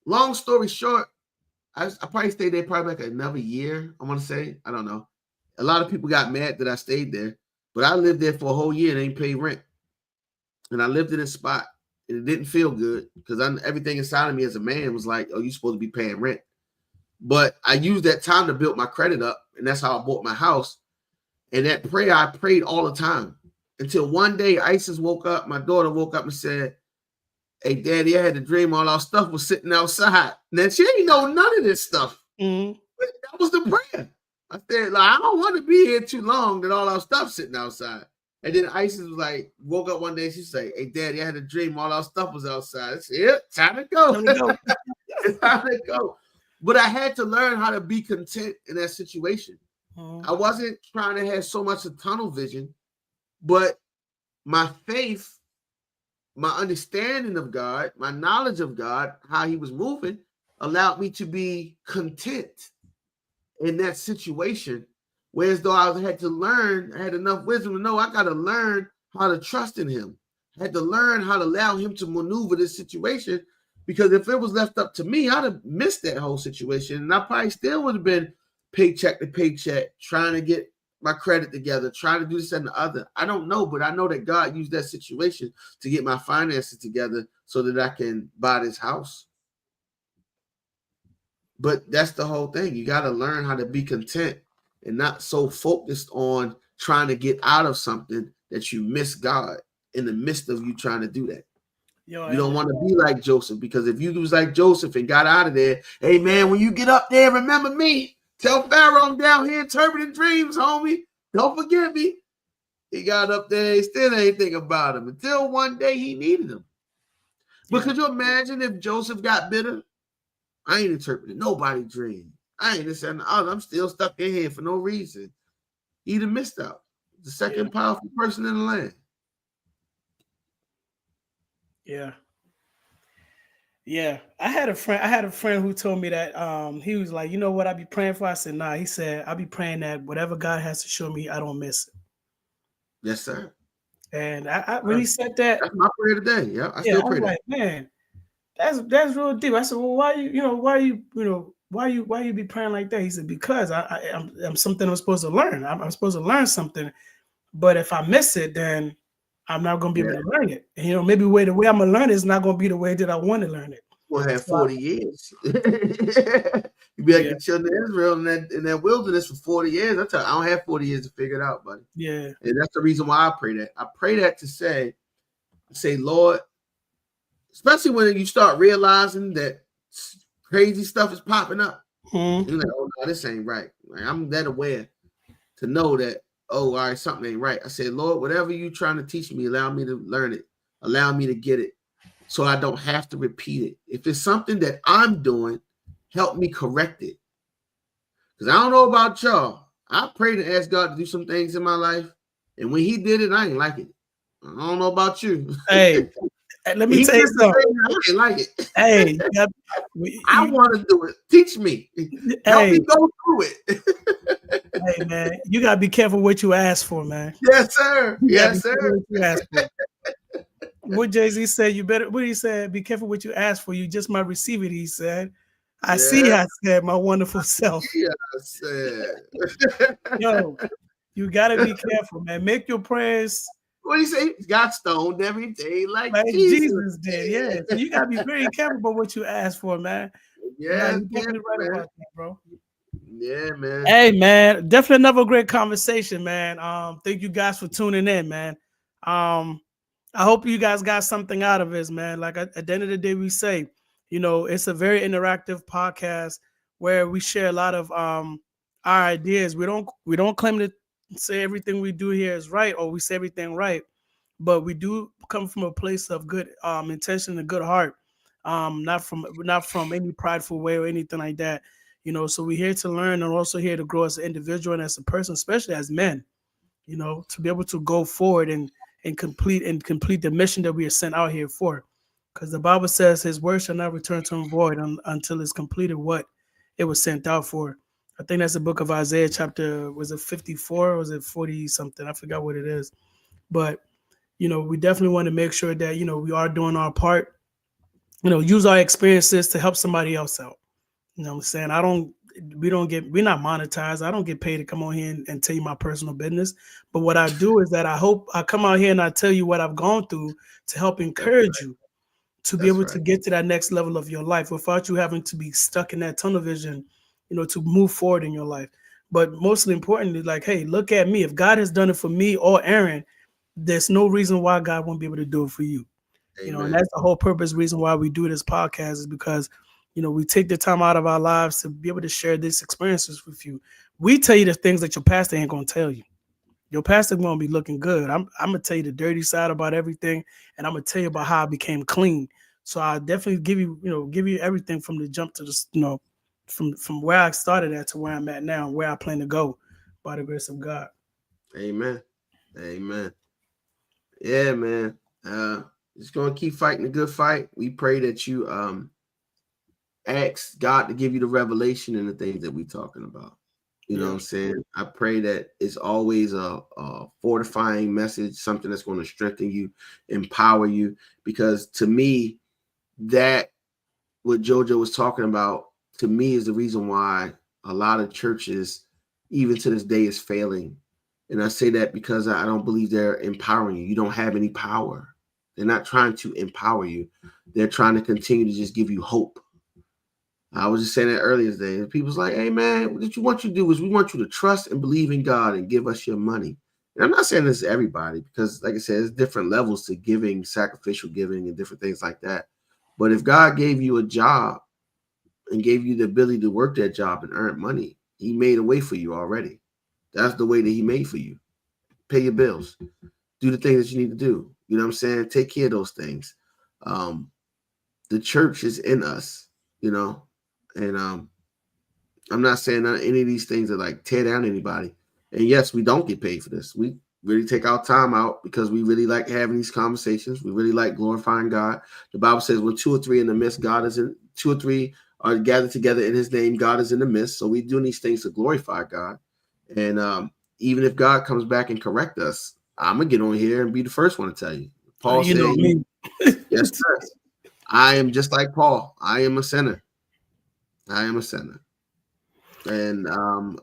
Long story short, I probably stayed there probably like another year, I want to say. I don't know. A lot of people got mad that I stayed there. But I lived there for a whole year and ain't paid rent. And I lived in a spot. And it didn't feel good because everything inside of me as a man was like, oh, you're supposed to be paying rent. But I used that time to build my credit up. And that's how I bought my house. And that prayer, I prayed all the time. Until one day, Isis woke up. My daughter woke up and said, hey, Daddy, I had a dream all our stuff was sitting outside. Now, she ain't know none of this stuff. Mm-hmm. But that was the prayer. I said, like, I don't want to be here too long that all our stuff sitting outside. And then Isis was like, woke up one day, she said, hey, Daddy, I had a dream all our stuff was outside. I said, yeah, time to go. It's time to go. But I had to learn how to be content in that situation. I wasn't trying to have so much of tunnel vision, but my faith, my understanding of God, my knowledge of God, how he was moving, allowed me to be content in that situation. Whereas though I had to learn, I had enough wisdom to know I got to learn how to trust in him. I had to learn how to allow him to maneuver this situation, because if it was left up to me, I'd have missed that whole situation. And I probably still would have been paycheck to paycheck, trying to get my credit together, trying to do this and the other. I don't know, but I know that God used that situation to get my finances together so that I can buy this house. But that's the whole thing. You got to learn how to be content and not so focused on trying to get out of something that you miss God in the midst of you trying to do that. You don't want to be like Joseph, because if you was like Joseph and got out of there, hey, man, when you get up there, remember me. Tell Pharaoh I'm down here interpreting dreams, homie. Don't forget me. He got up there, he still ain't think about him until one day he needed him. But could you imagine if Joseph got bitter? I ain't interpreting nobody's dream. I ain't saying, oh, I'm still stuck in here for no reason. He'd have missed out. The second powerful person in the land. Yeah. Yeah. I had a friend who told me that he was like, you know what I be praying for? I said, nah. He said, I be praying that whatever God has to show me, I don't miss it. Yes, sir. And I when he said that, that's my prayer today. Yeah, I still pray that. Like, man, that's real deep. I said, well, why you be praying like that? He said, because I'm something I'm supposed to learn. I'm supposed to learn something, but if I miss it, then I'm not going to be able to learn it. And, maybe the way I'm going to learn it is not going to be the way that I want to learn it. We'll have 40 years. You be like the children of Israel in that wilderness for 40 years. I don't have 40 years to figure it out, buddy. Yeah. And that's the reason why I pray that. I pray that to say, Lord, especially when you start realizing that crazy stuff is popping up. Mm-hmm. You're like, oh, no, this ain't right. Like, I'm that aware to know that, oh, all right, something ain't right. I said, Lord, whatever you're trying to teach me, allow me to learn it. Allow me to get it so I don't have to repeat it. If it's something that I'm doing, help me correct it. Because I don't know about y'all. I prayed and asked God to do some things in my life. And when he did it, I ain't like it. I don't know about you. Hey, let me tell you something. I ain't like it. Hey, I want to do it. Teach me. Help me go through it. Hey, man, you got to be careful what you ask for, man. Yes, sir. Yes, sir. What Jay-Z said, what he said, be careful what you ask for. You just might receive it, he said. I see, I said, my wonderful self. Yeah, I said. Yo, you got to be careful, man. Make your prayers. What do you say? God stoned every day like Jesus did. Yeah. So you got to be very careful about what you ask for, man. Yeah. You're definitely right about that, bro. Yeah, man. Hey, man, definitely another great conversation, man. Thank you guys for tuning in, man. I hope you guys got something out of this, man. Like at the end of the day, we say, it's a very interactive podcast where we share a lot of our ideas. We don't claim to say everything we do here is right or we say everything right, but we do come from a place of good intention and good heart, not from any prideful way or anything like that. So we're here to learn and also here to grow as an individual and as a person, especially as men. To be able to go forward and complete the mission that we are sent out here for. Because the Bible says his word shall not return to him void until it's completed what it was sent out for. I think that's the book of Isaiah chapter, was it 54 or was it 40 something? I forgot what it is. But, we definitely want to make sure that, we are doing our part, use our experiences to help somebody else out. You know what I'm saying? We're not monetized. I don't get paid to come on here and tell you my personal business. But what I do is that I hope I come out here and I tell you what I've gone through to help encourage you to be able to get to that next level of your life without you having to be stuck in that tunnel vision, to move forward in your life. But mostly importantly, like, hey, look at me. If God has done it for me or Aaron, there's no reason why God won't be able to do it for you. And that's the whole purpose reason why we do this podcast is because, we take the time out of our lives to be able to share these experiences with you. We tell you the things that your pastor ain't going to tell you. Your pastor going to be looking good. I'm going to tell you the dirty side about everything, and I'm going to tell you about how I became clean. So I definitely give you everything from the jump to the, from where I started at to where I'm at now, and where I plan to go by the grace of God. Amen. Amen. Yeah, man. Just gonna keep fighting the good fight. We pray that you ask God to give you the revelation and the things that we're talking about. You know what I'm saying? I pray that it's always a fortifying message, something that's going to strengthen you, empower you. Because to me, that what JoJo was talking about, to me, is the reason why a lot of churches, even to this day, is failing. And I say that because I don't believe they're empowering you. You don't have any power. They're not trying to empower you. They're trying to continue to just give you hope. I was just saying that earlier today. People's like, hey, man, what you want you to do is we want you to trust and believe in God and give us your money. And I'm not saying this to everybody because, like I said, there's different levels to giving, sacrificial giving, and different things like that. But if God gave you a job and gave you the ability to work that job and earn money, he made a way for you already. That's the way that he made for you. Pay your bills. Do the things that you need to do. You know what I'm saying? Take care of those things. The church is in us, and I'm not saying that any of these things are like tear down anybody. And yes, we don't get paid for this. We really take our time out because we really like having these conversations. We really like glorifying God. The Bible says when 2 or 3 in the midst, 2 or 3 are gathered together in his name, God is in the midst. So we do these things to glorify God. And even if God comes back and correct us, I'm going to get on here and be the first one to tell you. Paul said, me. yes, sir. I am just like Paul. I am a sinner. And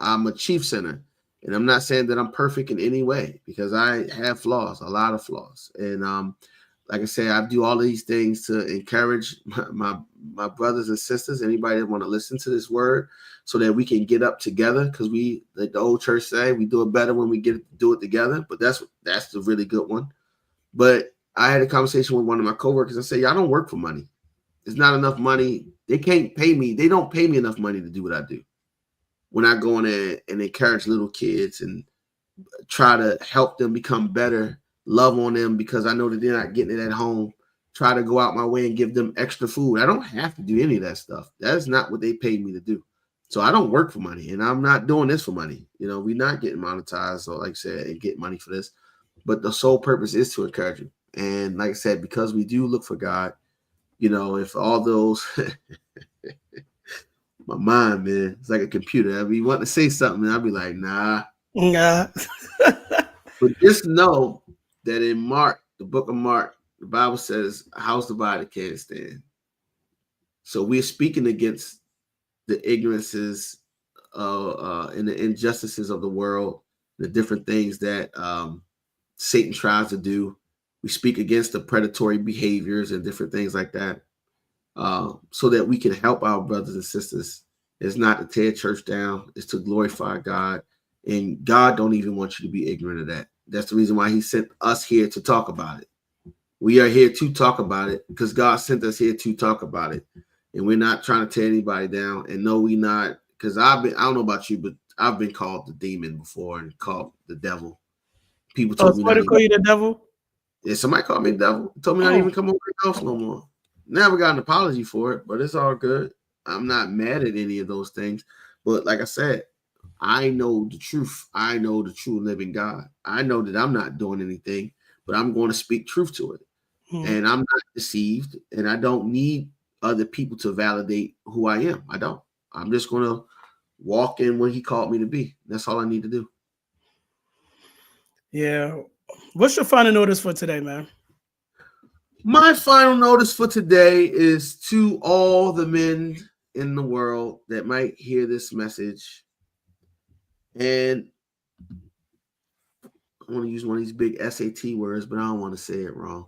I'm a chief sinner. And I'm not saying that I'm perfect in any way because I have flaws, a lot of flaws. And like I say, I do all of these things to encourage my brothers and sisters, anybody that want to listen to this word, so that we can get up together. Because we, like the old church say, we do it better when we do it together. But that's the really good one. But I had a conversation with one of my coworkers. I said, y'all don't work for money. There's not enough money. They can't pay me. They don't pay me enough money to do what I do. When I go in there and encourage little kids and try to help them become better, love on them because I know that they're not getting it at home, try to go out my way and give them extra food. I don't have to do any of that stuff. That's not what they paid me to do. So I don't work for money, and I'm not doing this for money. We're not getting monetized or, like I said, and get money for this. But the sole purpose is to encourage you. And like I said, because we do look for God, if all those my mind, man, it's like a computer. I mean, want to say something, and I'll be like, nah. But just know that in Mark, the book of Mark, the Bible says, a house divided can't stand. So we're speaking against the ignorances and the injustices of the world, the different things that Satan tries to do. We speak against the predatory behaviors and different things like that, so that we can help our brothers and sisters It's not to tear church down. It's to glorify God. And God don't even want you to be ignorant of that. That's the reason why he sent us here to talk about it. We are here to talk about it because God sent us here to talk about it. And we're not trying to tear anybody down. And no, we not, because I don't know about you, but I've been called the demon before and called the devil. People told me not somebody call you the devil? Yeah, somebody called me the devil. Told me not even come over the house no more. Never got an apology for it, but it's all good. I'm not mad at any of those things. But like I said, I know the truth. I know the true living God. I know that I'm not doing anything, but I'm going to speak truth to it. And I'm not deceived, and I don't need other people to validate who I am. I don't. I'm just going to walk in what he called me to be. That's all I need to do. Yeah. What's your final notice for today, man? My final notice for today is to all the men in the world that might hear this message. And I want to use one of these big SAT words, but I don't want to say it wrong.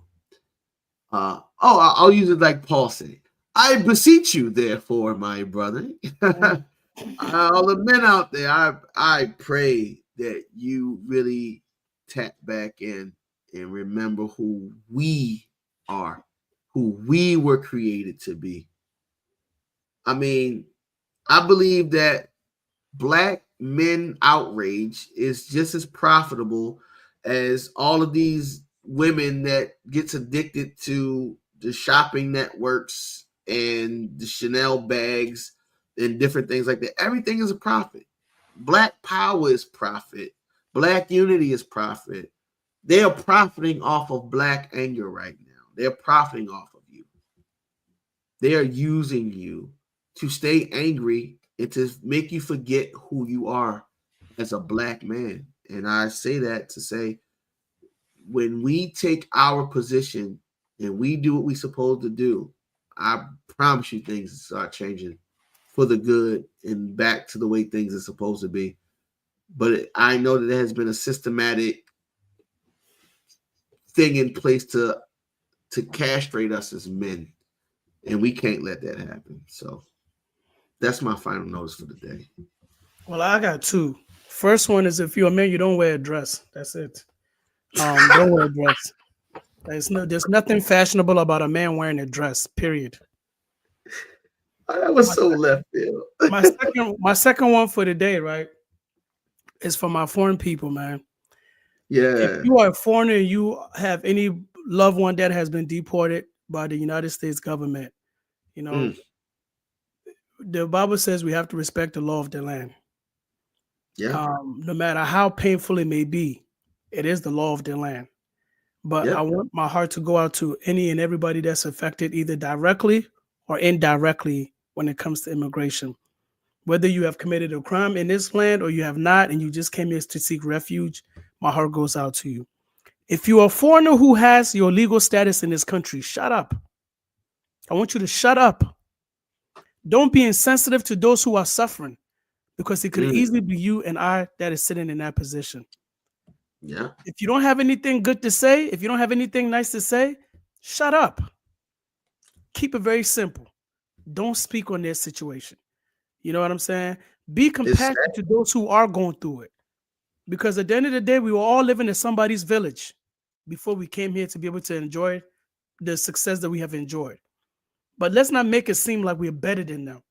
I'll use it like Paul said. I beseech you, therefore, my brother. All the men out there, I pray that you really tap back in and remember who we are, who we were created to be. I mean, I believe that Black men outrage is just as profitable as all of these women that gets addicted to the shopping networks and the Chanel bags and different things like that. Everything is a profit. Black power is profit. Black unity is profit. They are profiting off of Black anger right now. They're profiting off of you. They are using you to stay angry and to make you forget who you are as a Black man. And I say that to say, when we take our position and we do what we're supposed to do, I promise you things start changing for the good and back to the way things are supposed to be. But I know that there has been a systematic thing in place to castrate us as men, and we can't let that happen. So that's my final notice for the day. Well, I got two. First one is if you're a man, you don't wear a dress. That's it. Don't wear a dress. There's nothing fashionable about a man wearing a dress. Period. That was so left field. my second one for the day, right, is for my foreign people, man. Yeah. If you are a foreigner and you have any loved one that has been deported by the United States government, you know, the Bible says we have to respect the law of the land. Yeah. No matter how painful it may be, it is the law of the land. But I want my heart to go out to any and everybody that's affected either directly or indirectly when it comes to immigration. Whether you have committed a crime in this land or you have not, and you just came here to seek refuge, my heart goes out to you. If you're a foreigner who has your legal status in this country, shut up. I want you to shut up. Don't be insensitive to those who are suffering, because it could easily be you and I that is sitting in that position. Yeah. If you don't have anything good to say, if you don't have anything nice to say, shut up. Keep it very simple. Don't speak on their situation. You know what I'm saying? Be compassionate to those who are going through it. Because at the end of the day, we were all living in somebody's village before we came here to be able to enjoy the success that we have enjoyed. But let's not make it seem like we're better than them.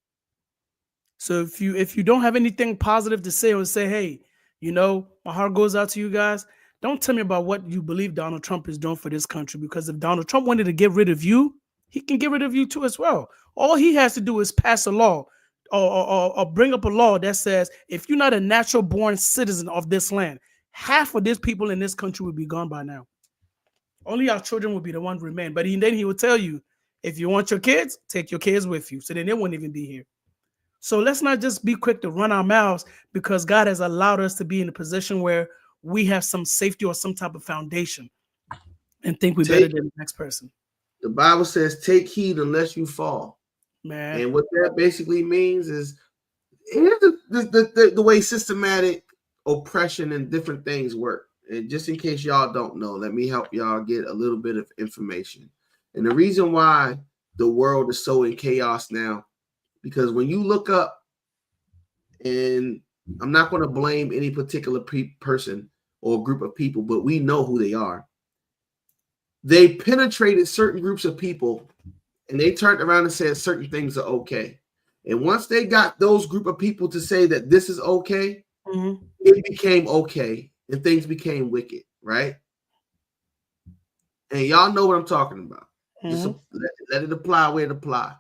So if you don't have anything positive to say, or say, hey, you know, my heart goes out to you guys, don't tell me about what you believe Donald Trump is doing for this country. Because if Donald Trump wanted to get rid of you, he can get rid of you too as well. All he has to do is pass a law or bring up a law that says if you're not a natural born citizen of this land, half of these people in this country would be gone by now. Only our children will be the ones to remain. But then he will tell you, if you want your kids, take your kids with you. So then they won't even be here. So let's not just be quick to run our mouths because God has allowed us to be in a position where we have some safety or some type of foundation and think we're better than the next person. The Bible says, take heed unless you fall. Man. And what that basically means is here's the way systematic oppression and different things work. And just in case y'all don't know, let me help y'all get a little bit of information. And the reason why the world is so in chaos now, because when you look up and I'm not going to blame any particular person or group of people, but we know who they are. They penetrated certain groups of people, and they turned around and said certain things are okay. And once they got those group of people to say that this is okay, it became okay, and things became wicked, right? And y'all know what I'm talking about. Just let it apply where it apply.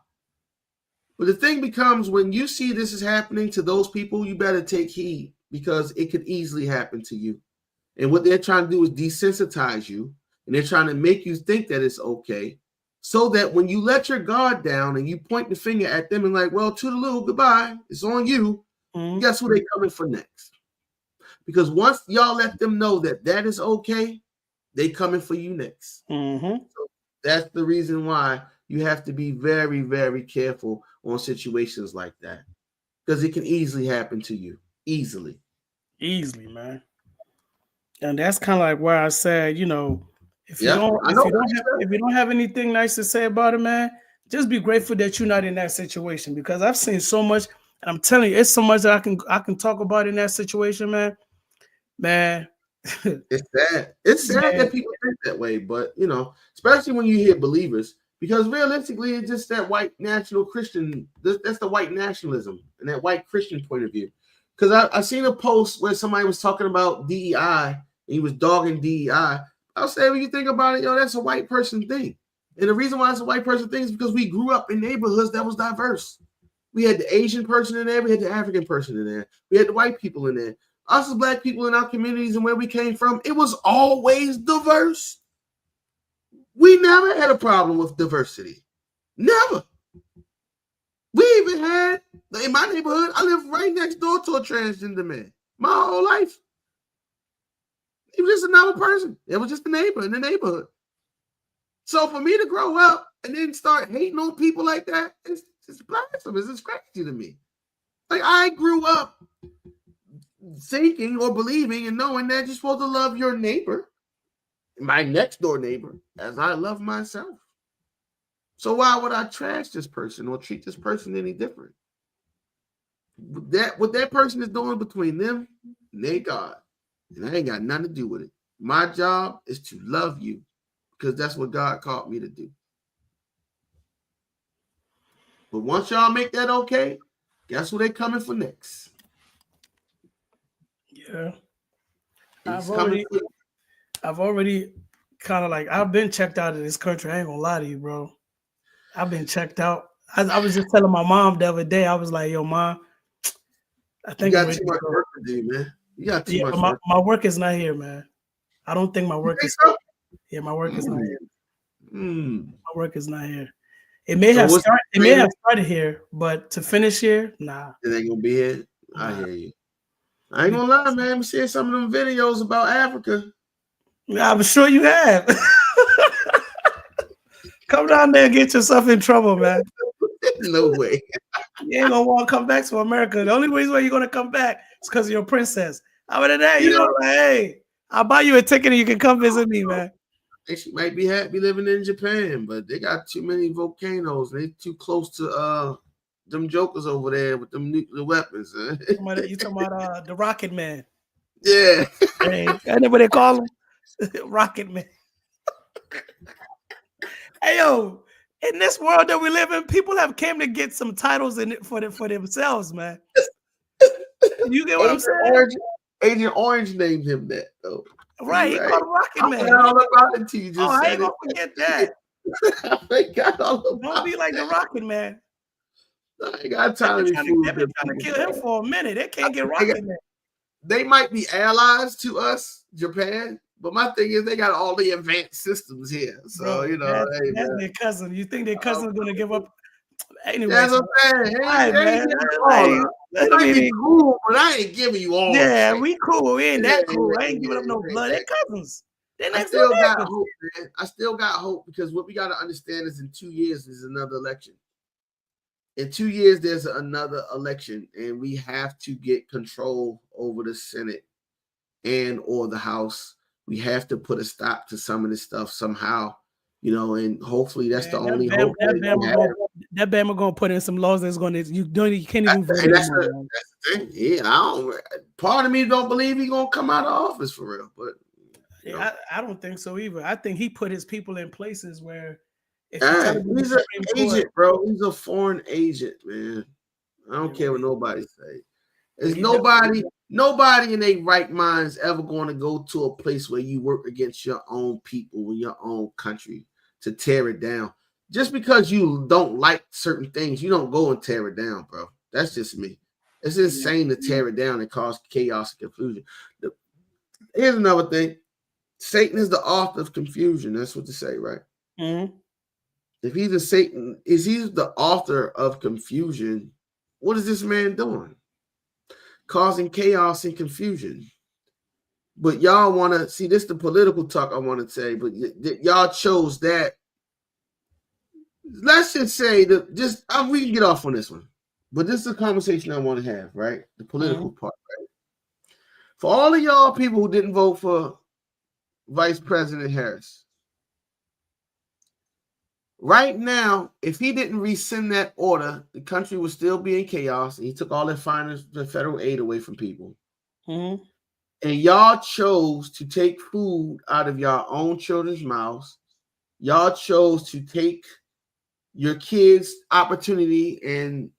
But the thing becomes, when you see this is happening to those people, you better take heed, because it could easily happen to you. And what they're trying to do is desensitize you, and they're trying to make you think that it's okay, so that when you let your guard down and you point the finger at them and like, well, toodaloo, goodbye, it's on you, guess who they're coming for next? Because once y'all let them know that that is okay, they coming for you next. So that's the reason why you have to be very, very careful on situations like that, because it can easily happen to you. Easily, man. And that's kind of like where I said, you know, if you don't have anything nice to say about it, man, just be grateful that you're not in that situation, because I've seen so much, and I'm telling you, it's so much that I can talk about in that situation, man. It's sad. It's sad that people think that way, but you know, especially when you hear believers, because realistically, it's just that white national Christian. That's the white nationalism and that white Christian point of view. Because I seen a post where somebody was talking about DEI, and he was dogging DEI. I'll say, when you think about it, that's a white person thing. And the reason why it's a white person thing is because we grew up in neighborhoods that was diverse. We had the Asian person in there, we had the African person in there, we had the white people in there. Us as Black people in our communities and where we came from, it was always diverse. We never had a problem with diversity. Never. We even had, in my neighborhood, I lived right next door to a transgender man my whole life. He was just another person. It was just a neighbor in the neighborhood. So for me to grow up and then start hating on people like that, it's blasphemous. It's crazy to me. Like, I grew up thinking or believing and knowing that you're supposed to love your neighbor, my next door neighbor, as I love myself. So why would I trash this person or treat this person any different? What that person is doing between them and their God, and I ain't got nothing to do with it. My job is to love you, because that's what God called me to do. But once y'all make that okay, guess what they coming for next? Yeah. I've already kind of like, I've been checked out of this country. I ain't gonna lie to you, bro. I've been checked out. I was just telling my mom the other day, I was like, yo, Mom, I think you got too much work to do, man. You got too much work. My work is not here, man. I don't think my work is so? Yeah, my work is not here. My work is not here. It may have started here, but to finish here, nah. It ain't gonna be here. I hear you. I ain't gonna lie, man. I'm seeing some of them videos about Africa. I'm sure you have. Come down there and get yourself in trouble, man. No way. You ain't gonna want to come back to America. The only reason why you're gonna come back is because of your princess. Other than that, you know, like, hey, I'll buy you a ticket and you can come visit me, man. She might be happy living in Japan, but they got too many volcanoes. They too close to them jokers over there with them nuclear weapons. You talking about the Rocket Man? Yeah. Hey, I know what they call him. Rocket Man. Hey, yo, in this world that we live in, people have came to get some titles in it for themselves, man. You get what I'm saying? Agent Orange named him that, though. Right, he called him Rocket Man. I forgot all about it till you just said I ain't gonna forget that. I forgot all about Don't be like the Rocket Man. I ain't got time to be fooled. They've been trying to kill him for a minute. They can't get Rocket Man. They might be allies to us, Japan, but my thing is they got all the advanced systems here. So, bro, you know, that's their cousin. You think their cousin's gonna give up? Anyway, that's what I'm saying. It might be cool, but I ain't giving you all. Yeah, we cool. We ain't that cool. I ain't giving up no blood. They're cousins. I still got hope, man. I still got hope, because what we got to understand is in 2 years there's another election. In 2 years there's another election, and we have to get control over the Senate and or the House. We have to put a stop to some of this stuff somehow. You know, and hopefully that's the only hope. That Bama gonna put in some laws that's gonna you can't even vote. And that's the Yeah, part of me don't believe he's gonna come out of office for real, but Yeah, I don't think so either. I think he put his people in places where if you tell him the he's an Supreme Court, agent, bro. He's a foreign agent, man. I don't care what nobody say. There's nobody in their right mind is ever going to go to a place where you work against your own people in your own country to tear it down. Just because you don't like certain things, you don't go and tear it down, bro. That's just me. It's insane to tear it down and cause chaos and confusion. Here's another thing. Satan is the author of confusion. That's what they say, right? Mm-hmm. If he's the author of confusion, what is this man doing? Causing chaos and confusion. But y'all want to see this, the political talk I want to say, but y'all chose that. Let's just say that we can get off on this one, but this is a conversation I want to have, right? The political part, right? For all of y'all people who didn't vote for Vice President Harris, right now, if he didn't rescind that order, the country would still be in chaos, and he took all the federal aid away from people. Mm-hmm. And y'all chose to take food out of your own children's mouths. Y'all chose to take your kids' opportunity and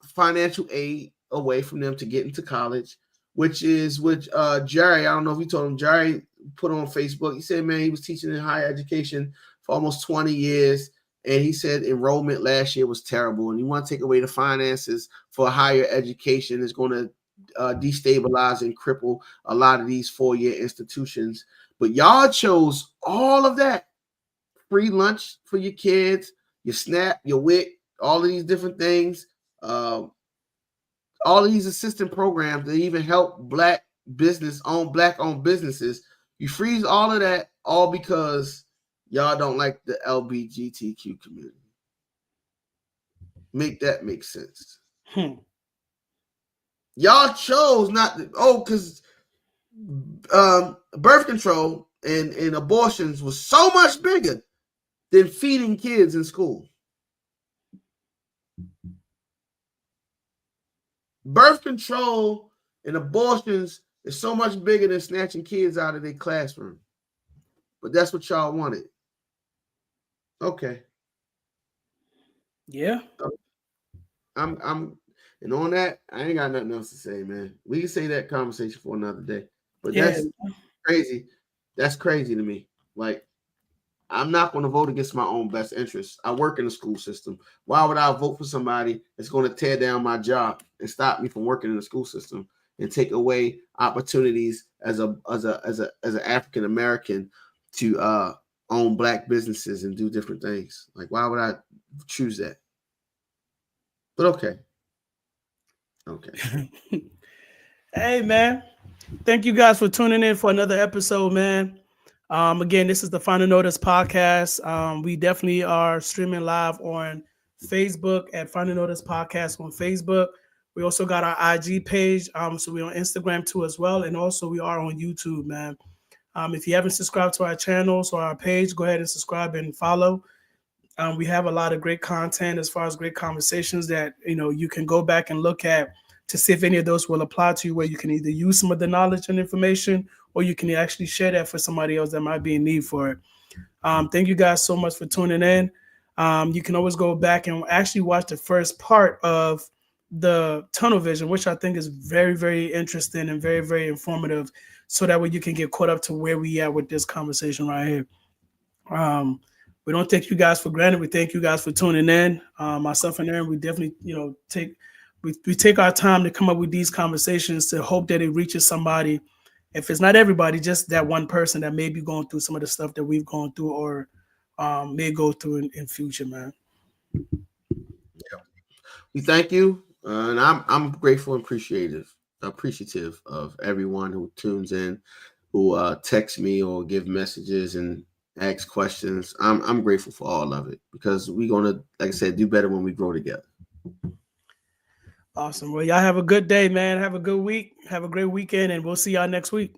financial aid away from them to get into college, which Jerry, I don't know if you told him, Jerry put on Facebook. He said, man, he was teaching in higher education for almost 20 years. And he said enrollment last year was terrible. And you want to take away the finances for higher education is going to destabilize and cripple a lot of these 4-year institutions. But y'all chose all of that. Free lunch for your kids, your SNAP, your WIC, all of these different things, all of these assistance programs that even help black-owned businesses. You freeze all of that, all because y'all don't like the LGBTQ community. Make that make sense. Y'all chose not to, because birth control and abortions was so much bigger than feeding kids in school. Birth control and abortions is so much bigger than snatching kids out of their classroom. But that's what y'all wanted. Okay. Yeah. And on that, I ain't got nothing else to say, man. We can say that conversation for another day. But Yeah. that's crazy. That's crazy to me. Like, I'm not going to vote against my own best interests. I work in the school system. Why would I vote for somebody that's going to tear down my job and stop me from working in the school system and take away opportunities as an African American to own black businesses and do different things? Like, why would I choose that? But okay. Hey, man. Thank you guys for tuning in for another episode, man. Again, this is the Final Notice podcast. We definitely are streaming live on Facebook at Final Notice Podcast on Facebook. We also got our IG page. So we're on Instagram too as well. And also we are on YouTube, man. If you haven't subscribed to our channels or our page, go ahead and subscribe and follow. We have a lot of great content as far as great conversations that, you can go back and look at to see if any of those will apply to you, where you can either use some of the knowledge and information, or you can actually share that for somebody else that might be in need for it. Thank you guys so much for tuning in. You can always go back and actually watch the first part of the tunnel vision, which I think is very, very interesting and very, very informative, so that way you can get caught up to where we are with this conversation right here. We don't take you guys for granted. We thank you guys for tuning in. Myself and Aaron, we definitely, we take our time to come up with these conversations to hope that it reaches somebody. If it's not everybody, just that one person that may be going through some of the stuff that we've gone through or may go through in future, man. Yeah. We thank you. And I'm grateful and appreciative of everyone who tunes in, who texts me or give messages and ask questions. I'm grateful for all of it, because we're going to, like I said, do better when we grow together. Awesome. Well, y'all have a good day, man. Have a good week. Have a great weekend, and we'll see y'all next week.